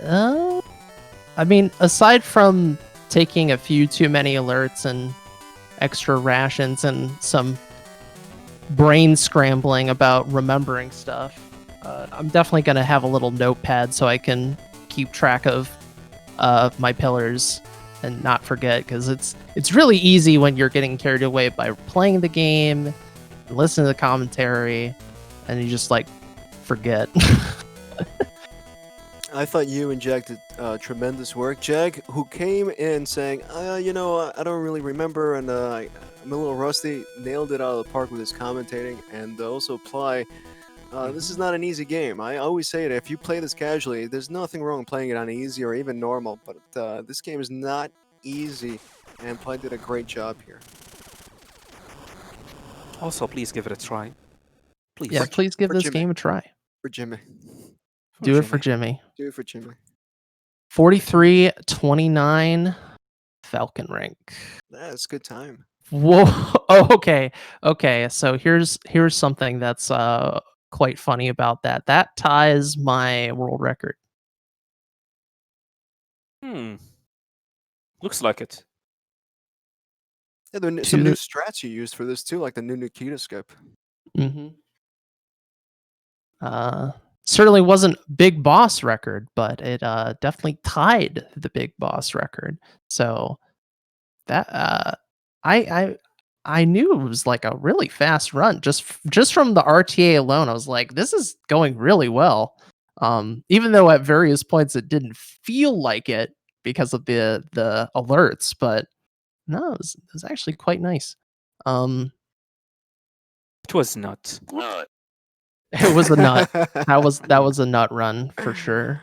Speaker 1: I mean, aside from taking a few too many alerts and extra rations and some brain scrambling about remembering stuff, I'm definitely gonna have a little notepad so I can keep track of my pillars and not forget, because it's really easy when you're getting carried away by playing the game and listening to the commentary, and you just like forget.
Speaker 3: I thought you and Jag did tremendous work. Jag, who came in saying, I don't really remember, and I'm a little rusty, nailed it out of the park with his commentating, and also Ply. This is not an easy game. I always say it, if you play this casually, there's nothing wrong with playing it on easy or even normal, but this game is not easy, and Ply did a great job here.
Speaker 2: Also, please give it a try. Please.
Speaker 1: Yeah, please give
Speaker 3: for
Speaker 1: this
Speaker 3: Jimmy.
Speaker 1: game a try.
Speaker 3: For Jimmy.
Speaker 1: Do it for Jimmy.
Speaker 3: Do it for Jimmy.
Speaker 1: 43-29 Falcon rank.
Speaker 3: That's a good time.
Speaker 1: Whoa. Oh, okay. So here's something that's quite funny about that. That ties my world record.
Speaker 2: Looks like it.
Speaker 3: Yeah, there are
Speaker 1: To
Speaker 3: some new
Speaker 1: the-
Speaker 3: strats you used for this too, like the new Nikita skip.
Speaker 1: Mm-hmm. Certainly wasn't Big Boss record, but it definitely tied the Big Boss record. So That I knew it was like a really fast run just from the RTA alone. I was like, this is going really well. Even though at various points it didn't feel like it because of the alerts, but no, it was actually quite nice.
Speaker 2: It was not.
Speaker 1: It was a nut. That was a nut run for sure.